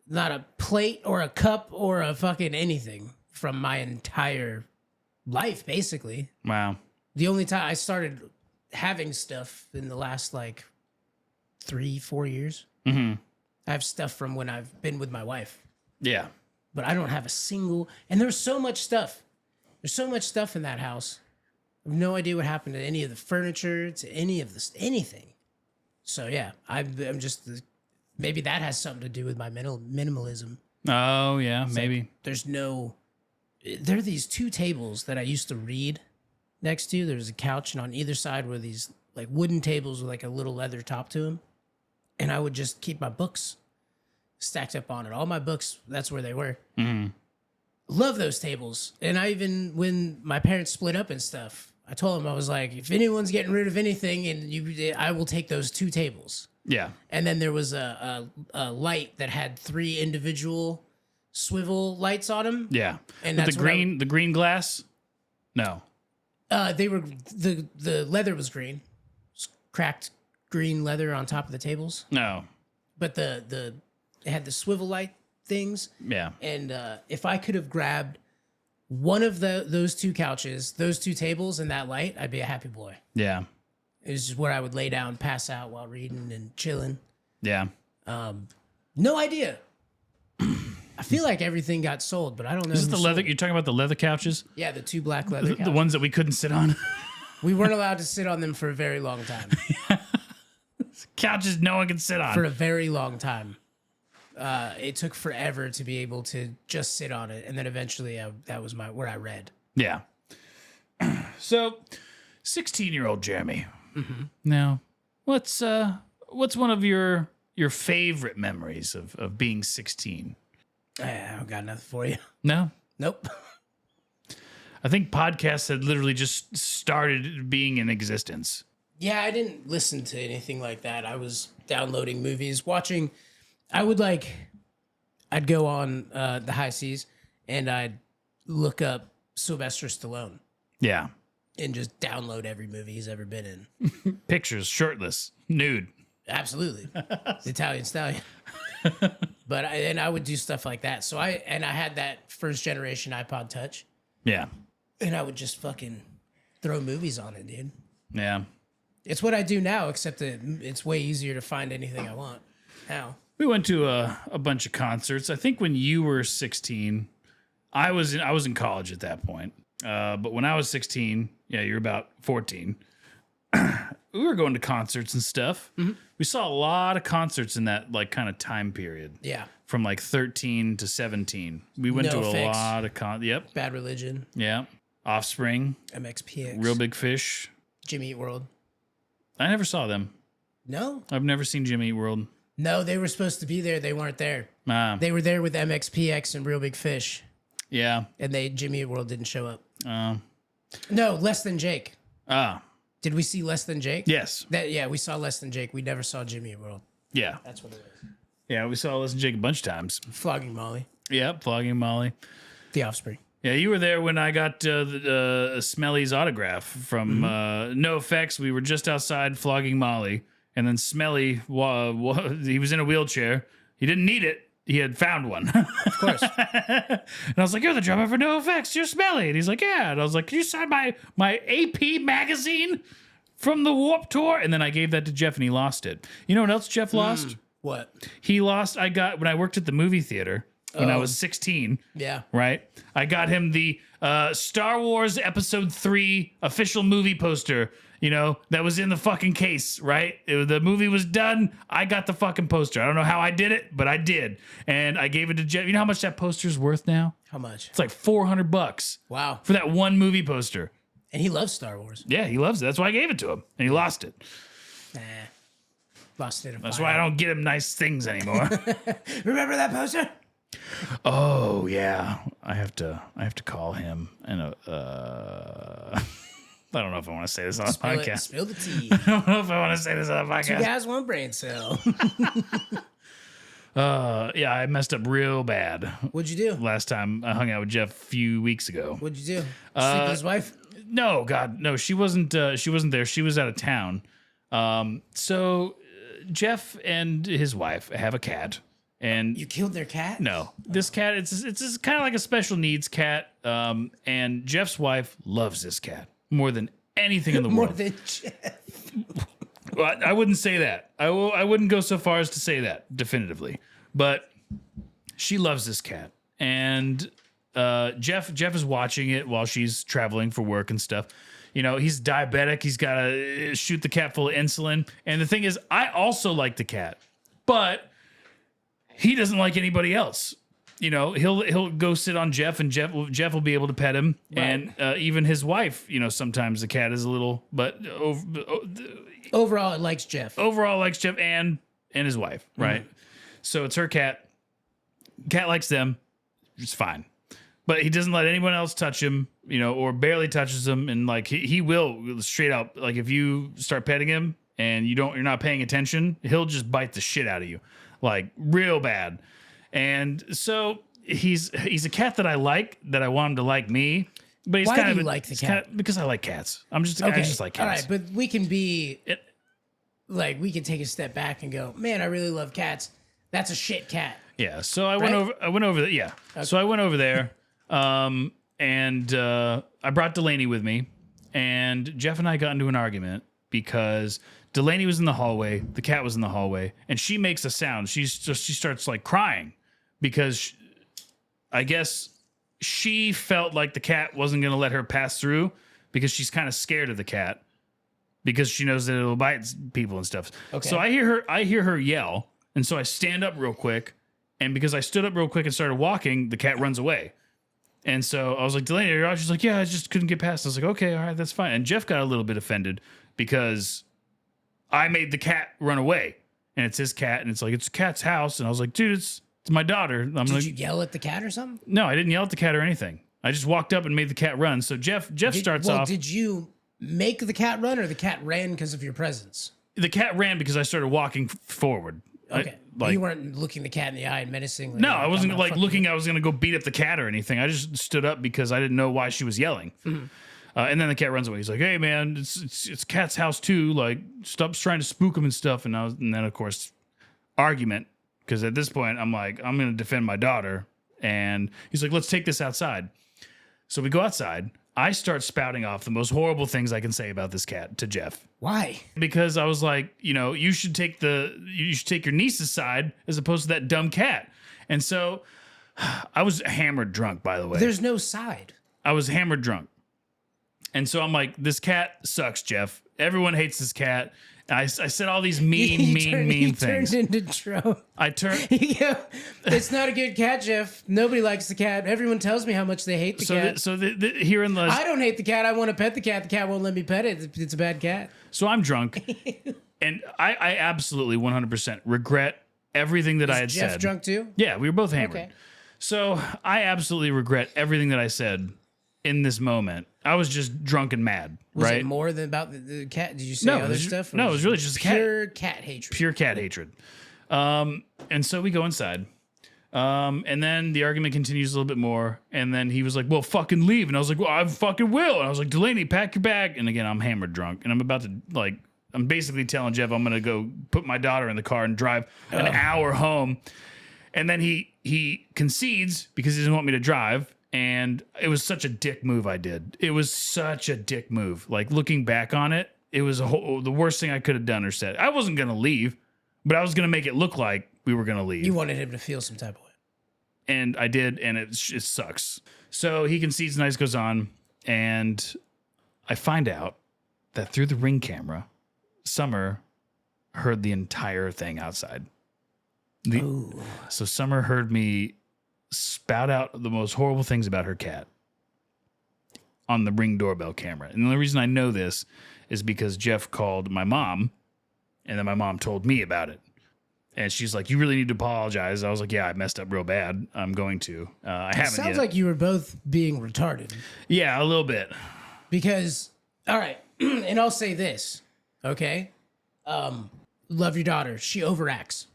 not a plate or a cup or a fucking anything from my entire life, basically. Wow. The only time I started having stuff in the last like 3-4 years. Mm-hmm. I have stuff from when I've been with my wife, Yeah. but I don't have a single. And there's so much stuff. There's so much stuff in that house. I have no idea what happened to any of the furniture, to any of this, anything. So yeah, I'm just maybe that has something to do with my minimalism. Oh yeah, maybe. There are these two tables that I used to read next to. There's a couch, and on either side were these like wooden tables with like a little leather top to them. And I would just keep my books stacked up on it. All my books, that's where they were. Mm-hmm. Love those tables. And I even, when my parents split up and stuff, I told them, I was like, if anyone's getting rid of anything, and I will take those two tables. Yeah. And then there was a light that had 3 individual swivel lights on them. Yeah. And With that's the green glass? No. They were the leather was green, it's cracked green leather on top of the tables. No. But it had the swivel light things. Yeah. And if I could have grabbed one of those 2 couches, those 2 tables, and that light, I'd be a happy boy. Yeah. It was just where I would lay down, pass out while reading and chilling. Yeah. No idea. I feel like everything got sold, but I don't know. Is this who the sold leather? it. You're talking about the leather couches? Yeah, the 2 black leather couches. The ones that we couldn't sit on? We weren't allowed to sit on them for a very long time. Couches no one can sit on. For a very long time. It took forever to be able to just sit on it, and then eventually that was where I read. Yeah. So, 16-year-old Jeremy. Mm-hmm. Now, what's one of your favorite memories of being 16? I don't got nothing for you. No? Nope. I think podcasts had literally just started being in existence. Yeah, I didn't listen to anything like that. I was downloading movies, watching. I'd go on the high seas, and I'd look up Sylvester Stallone Yeah. and just download every movie he's ever been in. Pictures, shirtless, nude. Absolutely. The Italian Stallion. But I would do stuff like that. So I had that first generation iPod Touch, Yeah. and I would just fucking throw movies on it, dude. Yeah. It's what I do now, except that it's way easier to find anything I want now. We went to a bunch of concerts. I think when you were 16, I was in college at that point. But when I was 16, yeah, you're about 14. We were going to concerts and stuff. We saw a lot of concerts in that like kind of time period. Yeah. From like 13 to 17. We went No to a Effects. lot of Yep. Bad Religion, Yeah. Offspring, MXPX, Real Big Fish. Jimmy Eat World. I never saw them. No, I've never seen Jimmy Eat World. no, they were supposed to be there. They weren't there. Ah, They were there with MXPX and Real Big Fish, yeah. and Jimmy Eat World didn't show up. Uh, No, Less Than Jake. ah, Did we see Less Than Jake? yes. Yeah, we saw Less Than Jake. We never saw Jimmy Eat World. Yeah. That's what it was. Yeah, we saw Listen Jake a bunch of times. Flogging Molly. Yep, Flogging Molly. The Offspring. Yeah, you were there when I got Smelly's autograph from No Effects. We were just outside Flogging Molly, and then Smelly, he was in a wheelchair. He didn't need it. He had found one. Of course. And I was like, "You're the drummer for No Effects. You're Smelly." And he's like, "Yeah." And I was like, "Can you sign my AP magazine from the Warped Tour?" And then I gave that to Jeff, and he lost it. You know what else Jeff lost? What? He lost. When I worked at the movie theater when I was 16. Yeah. Right? I got him the Star Wars Episode 3 official movie poster, that was in the fucking case, right? The movie was done. I got the fucking poster. I don't know how I did it, but I did. And I gave it to Jeff. You know how much that poster's worth now? How much? It's like $400 Wow. for that one movie poster. And he loves Star Wars. Yeah, he loves it. That's why I gave it to him. And he lost it. Nah. Lost it. That's why I don't get him nice things anymore. Remember that poster? Oh yeah, I have to call him and I don't know if I want to say this on the podcast. Spill the tea. I don't know if I want to say this on the Two podcast. guys, one brain cell. Yeah, I messed up real bad What'd you do? last time I hung out with Jeff a few weeks ago. What'd you do? Sleep with his wife? No, God, no, she wasn't there. She was out of town. So Jeff and his wife have a cat, and You killed their cat? no, this cat it's kind of like a special needs cat. And Jeff's wife loves this cat more than anything in the More world. than Jeff. Well, I wouldn't say that. I wouldn't go so far as to say that definitively. But she loves this cat, and Jeff is watching it while she's traveling for work and stuff. He's diabetic. He's got to shoot the cat full of insulin. And the thing is, I also like the cat, but he doesn't like anybody else. He'll go sit on Jeff, and Jeff will be able to pet him, Right. and even his wife. Sometimes the cat is a little, but Overall, it likes Jeff. overall likes Jeff and his wife, right? So it's her cat. Cat likes them. It's fine. But he doesn't let anyone else touch him, or barely touches him. And like he will straight out, like if you start petting him and you're not paying attention, he'll just bite the shit out of you. Like real bad. And so he's a cat that I like, that I want him to like me. But he's Why kind do of you like the he's cat? because I like cats. I just like All cats. right, but we can be It- we can take a step back and go, man, I really love cats. That's a shit cat. Yeah, so I Right? went over there. Yeah, so I went over there, and I brought Delaney with me, and Jeff and I got into an argument because Delaney was in the hallway, the cat was in the hallway, and she makes a sound. She starts like crying because I guess she felt like the cat wasn't going to let her pass through because she's kind of scared of the cat because she knows that it'll bite people and stuff. Okay. So I hear her yell, and so I stand up real quick. And because I stood up real quick and started walking, the cat runs away. And so I was like, Delaney, you're out? She's like, yeah, I just couldn't get past. I was like, okay, all right, that's fine. And Jeff got a little bit offended because I made the cat run away. And it's his cat, and it's like, it's a cat's house. And I was like, dude, it's my daughter. Did you yell at the cat or something? No, I didn't yell at the cat or anything. I just walked up and made the cat run. So Jeff starts off. Did you make the cat run, or the cat ran because of your presence? The cat ran because I started walking forward. Okay. Like, you weren't looking the cat in the eye and menacingly. no, I wasn't I'm like fucking- looking. I was gonna go beat up the cat or anything. I just stood up because I didn't know why she was yelling. And then the cat runs away. He's like, "Hey, man, it's Cat's house too. Like, stop trying to spook him and stuff." And then of course, argument, because at this point I'm like, I'm gonna defend my daughter, and he's like, "Let's take this outside." So we go outside. I start spouting off the most horrible things I can say about this cat to Jeff. Why? Because I was like, you should take your niece's side as opposed to that dumb cat. And so I was hammered drunk, by the way. There's no side. I was hammered drunk. And so I'm like, this cat sucks, Jeff. Everyone hates this cat. I said all these mean things. Turned into Tro. I turned. Yeah, it's not a good cat, Jeff. Nobody likes the cat. Everyone tells me how much they hate the cat. Here in the. I don't hate the cat. I want to pet the cat. The cat won't let me pet it. It's a bad cat. So I'm drunk, and I absolutely 100% regret everything that I had Jeff said. drunk too? Yeah, we were both hammered. Okay. So I absolutely regret everything that I said in this moment. I was just drunk and mad. Was right? it more than about the cat? Did you say No, other stuff? No, it was really just pure cat hatred. Pure cat hatred. And so we go inside. And then the argument continues a little bit more. And then he was like, well, fucking leave. And I was like, well, I fucking will. And I was like, Delaney, pack your bag. And again, I'm hammered drunk. And I'm about to, like, I'm basically telling Jeff I'm going to go put my daughter in the car and drive an hour home. And then he concedes because he doesn't want me to drive. And it was such a dick move I did. It was such a dick move. Like, looking back on it, it was the worst thing I could have done or said. I wasn't going to leave, but I was going to make it look like we were going to leave. You wanted him to feel some type of way. And I did, and it sucks. So he concedes, night goes on, and I find out that through the Ring camera, Summer heard the entire thing outside. So Summer heard me spout out the most horrible things about her cat on the Ring doorbell camera. And the only reason I know this is because Jeff called my mom, and then my mom told me about it. And she's like, you really need to apologize. I was like, yeah, I messed up real bad. I'm going to. I haven't yet. Sounds like you were both being retarded. Yeah, a little bit. Because, all right, and I'll say this, okay? Love your daughter. She overacts.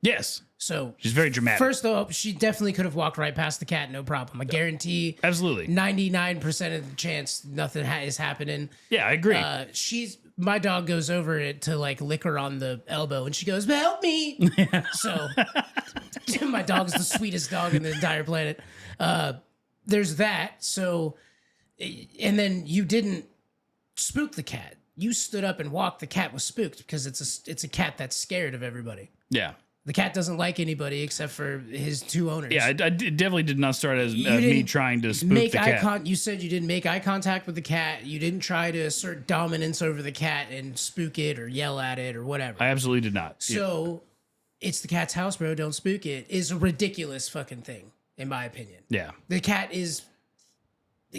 Yes. So she's very dramatic. First off, she definitely could have walked right past the cat, no problem. I guarantee. Absolutely. 99% of the chance nothing is happening. Yeah, I agree. My dog goes over it to like lick her on the elbow, and she goes, "Help me!" So my dog's the sweetest dog in the entire planet. There's that. So, and then you didn't spook the cat. You stood up and walked. The cat was spooked because it's a cat that's scared of everybody. Yeah. The cat doesn't like anybody except for his two owners. Yeah, I definitely did not start as me trying to spook the cat. You said you didn't make eye contact with the cat. You didn't try to assert dominance over the cat and spook it or yell at it or whatever. I absolutely did not. So, it's the cat's house, bro. Don't spook it. Is a ridiculous fucking thing, in my opinion. Yeah. The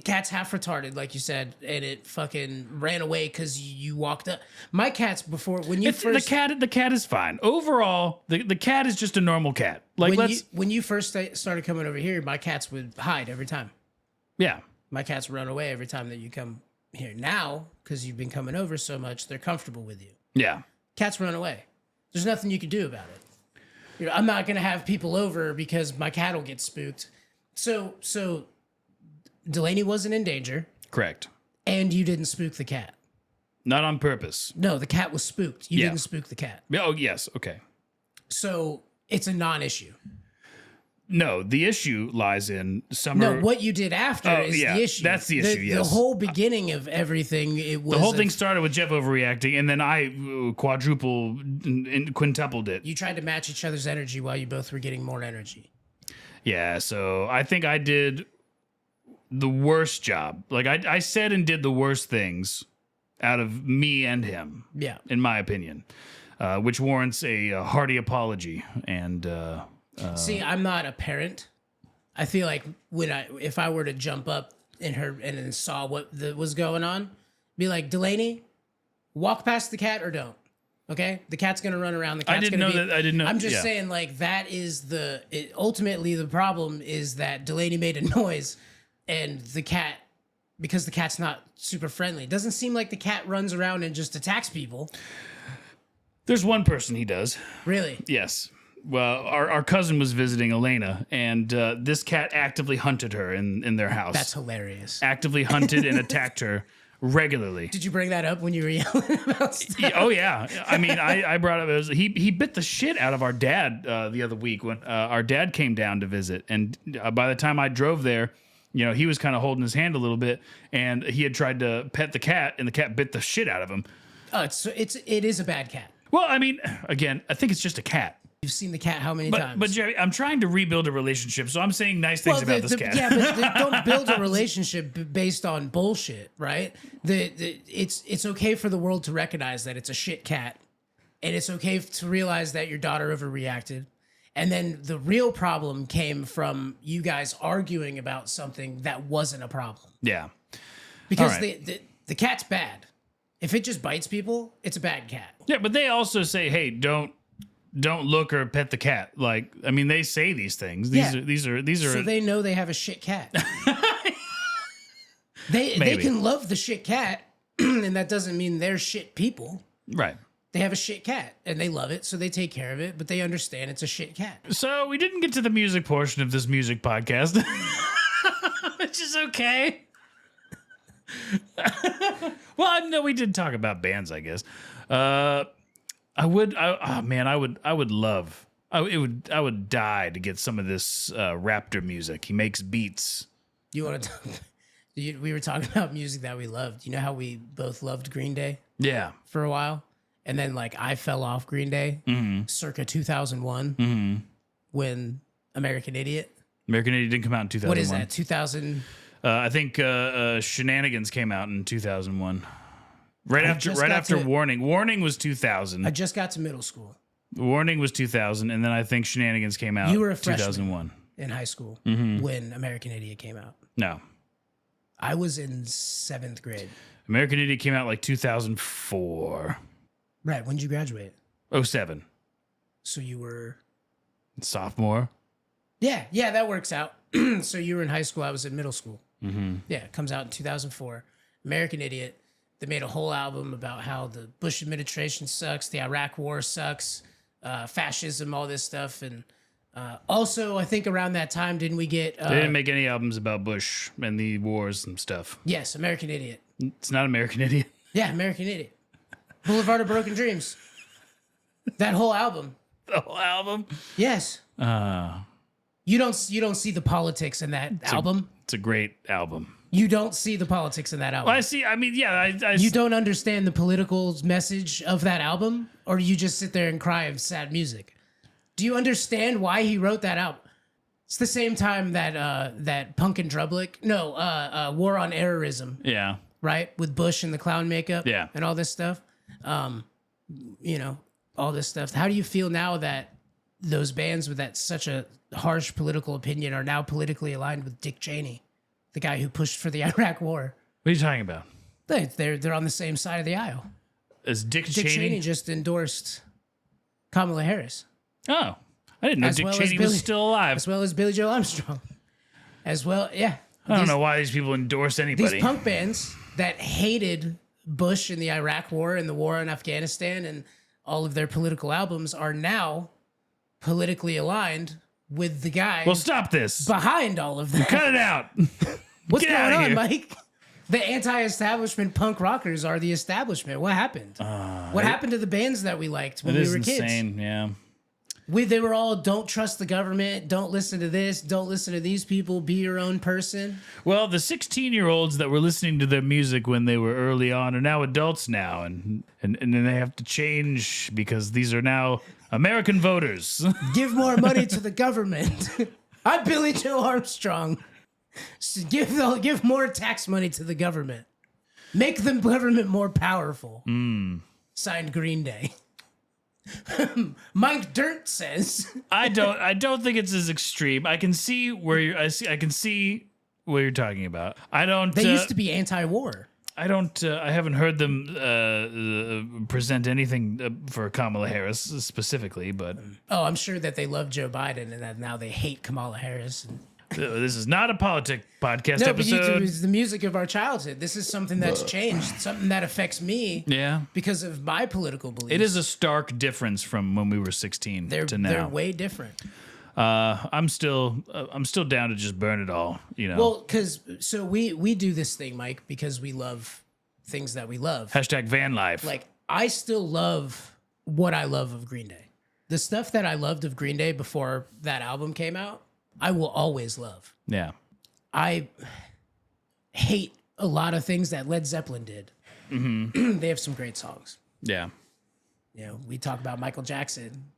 cat's half retarded, like you said, and it fucking ran away because you walked up. My cat's before when you first the cat is fine overall. The cat is just a normal cat. Like when you first started coming over here, my cats would hide every time. Yeah, my cats run away every time that you come here. Now, because you've been coming over so much, they're comfortable with you. Yeah, cats run away. There's nothing you can do about it. You know, I'm not gonna have people over because my cat will get spooked. So. Delaney wasn't in danger. Correct. And you didn't spook the cat. Not on purpose. No, the cat was spooked. You didn't spook the cat. Oh, yes. Okay. So it's a non-issue. No, the issue lies in Summer. No, what you did after is the issue. That's the issue, yes. The whole beginning of everything, it was... The whole thing started with Jeff overreacting, and then I quintupled it. You tried to match each other's energy while you both were getting more energy. Yeah, so I think I did the worst job. Like, I said and did the worst things out of me and him. Yeah. In my opinion. Which warrants a hearty apology. And see, I'm not a parent. I feel like if I were to jump up in her and then saw what was going on, be like, Delaney, walk past the cat or don't. Okay, the cat's gonna run around. The cat's I didn't know. I'm just saying, like, that is ultimately the problem is that Delaney made a noise. And the cat, because the cat's not super friendly, it doesn't seem like the cat runs around and just attacks people. There's one person he does. Really? Yes. Well, our cousin was visiting Elena, and this cat actively hunted her in their house. That's hilarious. Actively hunted and attacked her regularly. Did you bring that up when you were yelling about stuff? Oh, yeah. I mean, I brought up, he bit the shit out of our dad the other week when our dad came down to visit. And by the time I drove there, you know, he was kind of holding his hand a little bit, and he had tried to pet the cat, and the cat bit the shit out of him. Oh, it is a bad cat. Well, I mean, again, I think it's just a cat. You've seen the cat how many times? But Jerry, I'm trying to rebuild a relationship, so I'm saying nice things about this cat. Yeah, but don't build a relationship based on bullshit, right? It's okay for the world to recognize that it's a shit cat, and it's okay to realize that your daughter overreacted. And then the real problem came from you guys arguing about something that wasn't a problem. Yeah. Because right. the cat's bad. If it just bites people, it's a bad cat. Yeah, but they also say, hey, don't look or pet the cat. Like, I mean, they say these things. These are. So they know they have a shit cat. They can love the shit cat, and that doesn't mean they're shit people. Right. They have a shit cat, and they love it, so they take care of it, but they understand it's a shit cat. So we didn't get to the music portion of this music podcast, which is okay. Well, no, we did talk about bands, I guess. I would die to get some of this Raptor music. He makes beats. You want to talk? We were talking about music that we loved. You know how we both loved Green Day? Yeah. For a while? And then, like, I fell off Green Day circa 2001 when American Idiot. American Idiot didn't come out in 2001. What is that, 2000? I think Shenanigans came out in 2001. Right after Warning. Warning was 2000. I just got to middle school. Warning was 2000, and then I think Shenanigans came out. You were a freshman 2001 in high school when American Idiot came out. No, I was in 7th grade. American Idiot came out like 2004. Right. When did you graduate? 07. So you were sophomore. Yeah, that works out. So you were in high school. I was in middle school. Yeah, it comes out in 2004. American Idiot. They made a whole album about how the Bush administration sucks, the Iraq War sucks, fascism, all this stuff. And also, I think around that time, didn't we get... they didn't make any albums about Bush and the wars and stuff. Yes, American Idiot. It's not American Idiot. Yeah, American Idiot. Boulevard of Broken Dreams. That whole album. The whole album? Yes. You don't see the politics in that album. It's a great album. You don't see the politics in that album. Well, I see. I mean, yeah. You don't understand the political message of that album, or you just sit there and cry of sad music. Do you understand why he wrote that album? It's the same time that Punk and Drublick, War on Errorism. Yeah. Right, with Bush and the clown makeup. Yeah. And all this stuff. All this stuff. How do you feel now that those bands with that such a harsh political opinion are now politically aligned with Dick Cheney, the guy who pushed for the Iraq War? What are you talking about? They're on the same side of the aisle. Is Dick Dick Cheney just endorsed Kamala Harris. Oh, I didn't know Dick Cheney was still alive. As well as Billy Joe Armstrong. As well, yeah. I don't know why these people endorse anybody. These punk bands that hated Bush and the Iraq War and the war in Afghanistan and all of their political albums are now politically aligned with the guy. Well, stop this. Behind all of that. Cut it out. What's Get going out of on, here. Mike? The anti-establishment punk rockers are the establishment. What happened? What happened to the bands that we liked when we were kids? Insane, yeah. They were all, don't trust the government, don't listen to this, don't listen to these people, be your own person. Well, the 16-year-olds that were listening to their music when they were early on are now adults now, and then they have to change because these are now American voters. Give more money to the government. I'm Billy Joe Armstrong. Give more tax money to the government. Make the government more powerful. Signed, Green Day. Mike Dirt says. I don't think it's as extreme. I can see where I can see what you're talking about. I don't. They used to be anti-war. I don't. I haven't heard them present anything for Kamala Harris specifically, but I'm sure that they love Joe Biden and that now they hate Kamala Harris. This is not a politic podcast No, episode. but it's the music of our childhood. This is something that's changed, something that affects me. Yeah, because of my political beliefs. It is a stark difference from when we were 16 to now. They're way different. I'm still down to just burn it all. Well, because we do this thing, Mike, because we love things that we love. Hashtag van life. Like, I still love what I love of Green Day. The stuff that I loved of Green Day before that album came out, I will always love. Yeah. I hate a lot of things that Led Zeppelin did. They have some great songs. Yeah. We talk about Michael Jackson.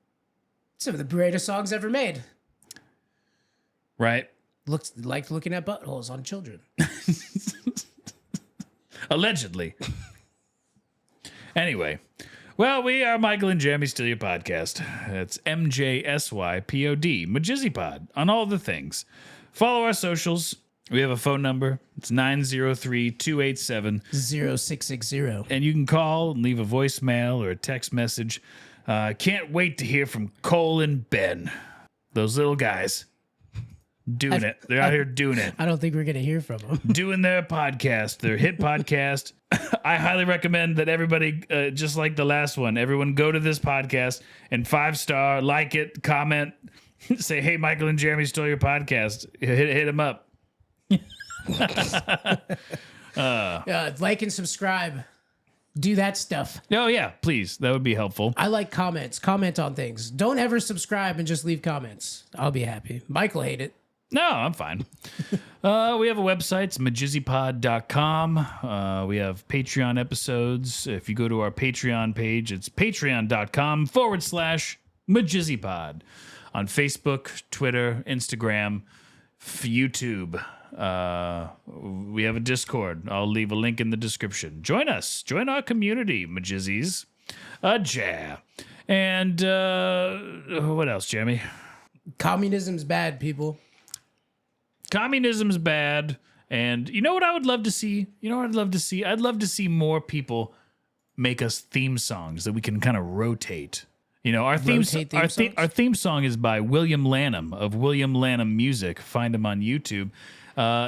Some of the greatest songs ever made. Right. Liked looking at buttholes on children. Allegedly. Anyway. Well, we are Michael and Jeremy Steal Your Podcast. It's MJSYPOD, MJSYPod, on all the things. Follow our socials. We have a phone number. It's 903-287-0660. And you can call and leave a voicemail or a text message. Can't wait to hear from Cole and Ben. Those little guys. Doing it. They're out here doing it. I don't think we're going to hear from them. Doing their podcast, their hit podcast. I highly recommend that everybody, just like the last one, everyone go to this podcast and 5-star, like it, comment, say, hey, Michael and Jeremy Stole Your Podcast. Hit them up. Like and subscribe. Do that stuff. Oh, yeah, please. That would be helpful. I like comments. Comment on things. Don't ever subscribe and just leave comments. I'll be happy. Michael hate it. No, I'm fine. We have a website. It's MJSYPod.com. We have Patreon episodes. If you go to our Patreon page, it's patreon.com/MJSYPod. On Facebook, Twitter, Instagram, YouTube. We have a Discord. I'll leave a link in the description. Join us. Join our community, Majizzies. Yeah. And what else, Jeremy? Communism's bad, people. Communism's bad. And you know what I would love to see? I'd love to see more people make us theme songs that we can kind of rotate. Our theme song is by William Lanham of William Lanham Music. Find him on YouTube.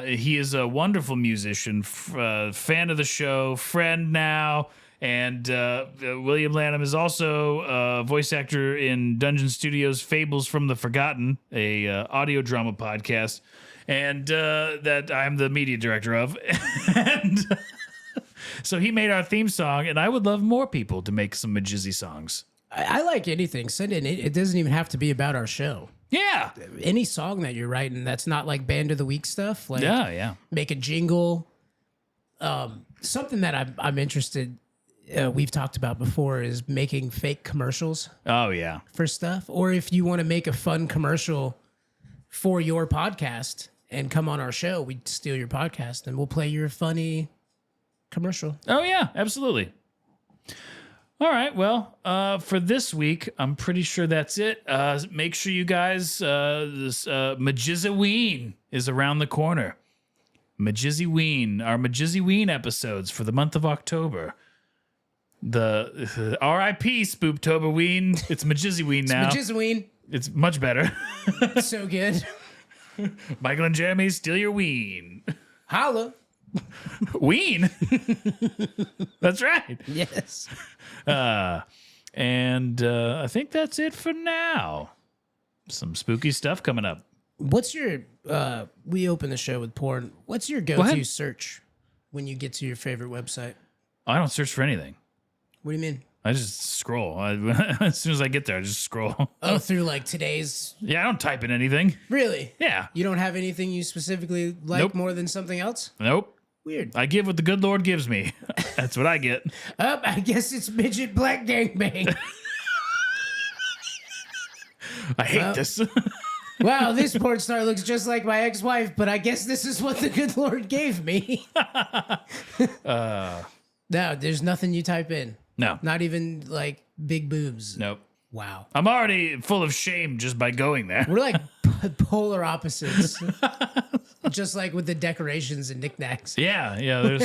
He is a wonderful musician, fan of the show, friend now. And William Lanham is also a voice actor in Dungeon Studios' Fables from the Forgotten, a audio drama podcast, and that I'm the media director of. And so he made our theme song, and I would love more people to make some Majizzy songs. I like anything. Send it. It doesn't even have to be about our show. Yeah. Any song that you're writing that's not like Band of the Week stuff. Like, yeah. Make a jingle. Something that I'm interested. We've talked about before is making fake commercials. Oh yeah. For stuff, or if you want to make a fun commercial for your podcast and come on our show, we steal your podcast and we'll play your funny commercial. Oh yeah, absolutely. All right, well, for this week, I'm pretty sure that's it. Make sure you guys, this Majizzyween is around the corner. Majizzyween, our Majizzyween episodes for the month of October. The R.I.P. Spooptoberween. It's Majizzyween now. Majizzyween. It's much better. So good. Michael and Jeremy, steal your ween. Holla. Ween? That's right. Yes. And I think that's it for now. Some spooky stuff coming up. What's your, we open the show with porn. What's your go-to search when you get to your favorite website? I don't search for anything. What do you mean? I just scroll. As soon as I get there, I just scroll. Oh, through like today's... Yeah, I don't type in anything. Really? Yeah. You don't have anything you specifically like more than something else? Nope. Weird. I give what the good Lord gives me. That's what I get. I guess it's midget black gangbang. I hate this. Wow, this porn star looks just like my ex-wife, but I guess this is what the good Lord gave me. No, there's nothing you type in. No. Not even like big boobs. Nope. Wow. I'm already full of shame just by going there. We're like polar opposites. Just like with the decorations and knickknacks. Yeah.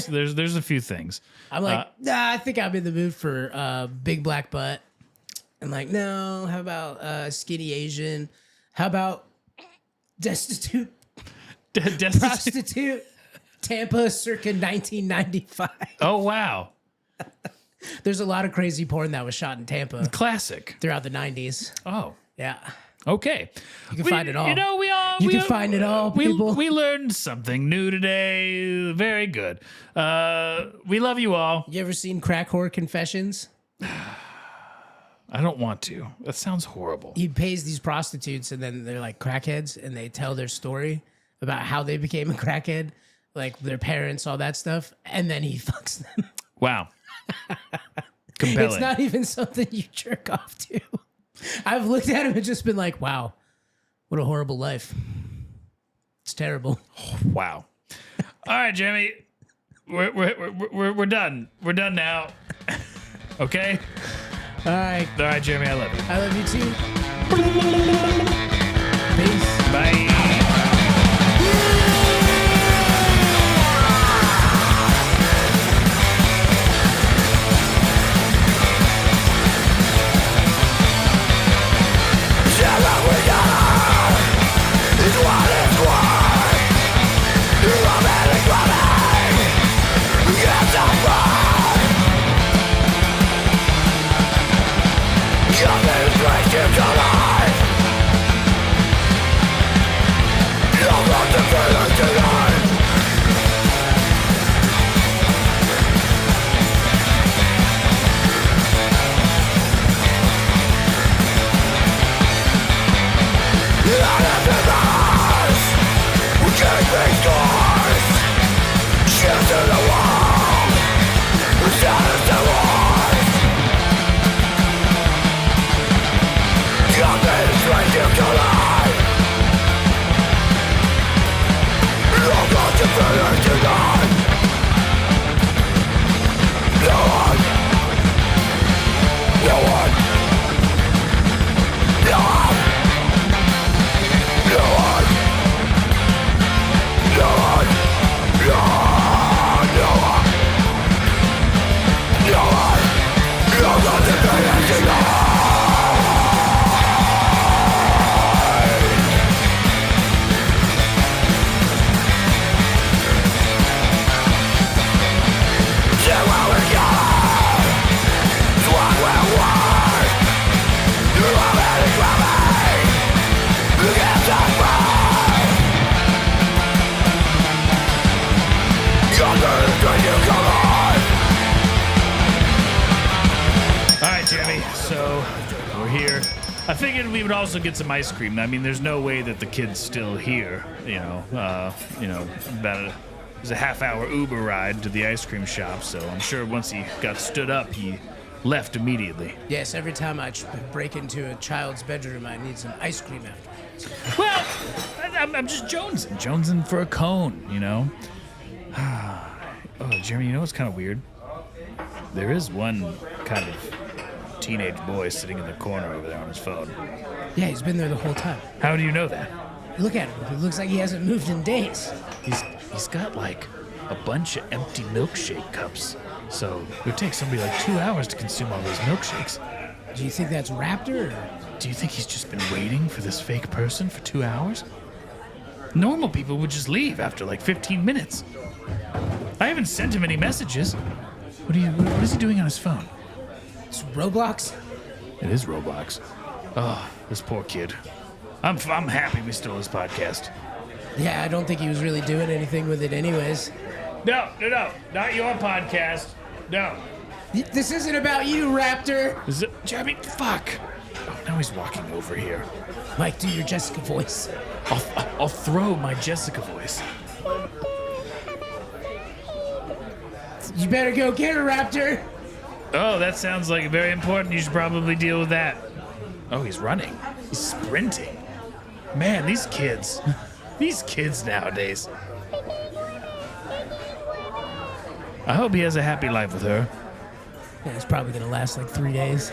There's a few things. I'm like, I think I'm in the mood for big black butt. I'm like, no, how about skinny Asian? How about destitute? Prostitute? Tampa circa 1995. Oh, wow. There's a lot of crazy porn that was shot in Tampa Classic. throughout the 90s. Oh. Yeah. Okay. You can find it all. You know, You can find it all, people. We learned something new today. Very good. We love you all. You ever seen Crack Whore Confessions? I don't want to. That sounds horrible. He pays these prostitutes and then they're like crackheads and they tell their story about how they became a crackhead, like their parents, all that stuff. And then he fucks them. Wow. Compelling. It's not even something you jerk off to. I've looked at him and just been like, wow, what a horrible life. It's terrible. Wow. All right, Jeremy. We're done. We're done now. Okay? All right. All right, Jeremy, I love you. I love you too. Peace. Bye. I figured we would also get some ice cream. I mean, there's no way that the kid's still here. About it's a half-hour Uber ride to the ice cream shop. So I'm sure once he got stood up, he left immediately. Yes, every time I break into a child's bedroom, I need some ice cream afterwards. Well, I'm just jonesing for a cone. Oh, Jeremy, you know what's kind of weird? There is one kind of teenage boy sitting in the corner over there on his phone. Yeah, he's been there the whole time. How do you know that? Look at him. It looks like he hasn't moved in days. He's got like a bunch of empty milkshake cups. So it would take somebody like 2 hours to consume all those milkshakes. Do you think that's Raptor? Or? Do you think he's just been waiting for this fake person for 2 hours? Normal people would just leave after like 15 minutes. I haven't sent him any messages. What is he doing on his phone? It's Roblox? It is Roblox. Oh, this poor kid. I'm happy we stole his podcast. Yeah, I don't think he was really doing anything with it anyways. No, not your podcast. No. This isn't about you, Raptor. Jeremy, fuck. Oh, now he's walking over here. Mike, do your Jessica voice. I'll throw my Jessica voice. You better go get her, Raptor. Oh, that sounds like very important. You should probably deal with that. Oh, he's running. He's sprinting. Man, these kids nowadays. I hope he has a happy life with her. Yeah, it's probably gonna last like 3 days.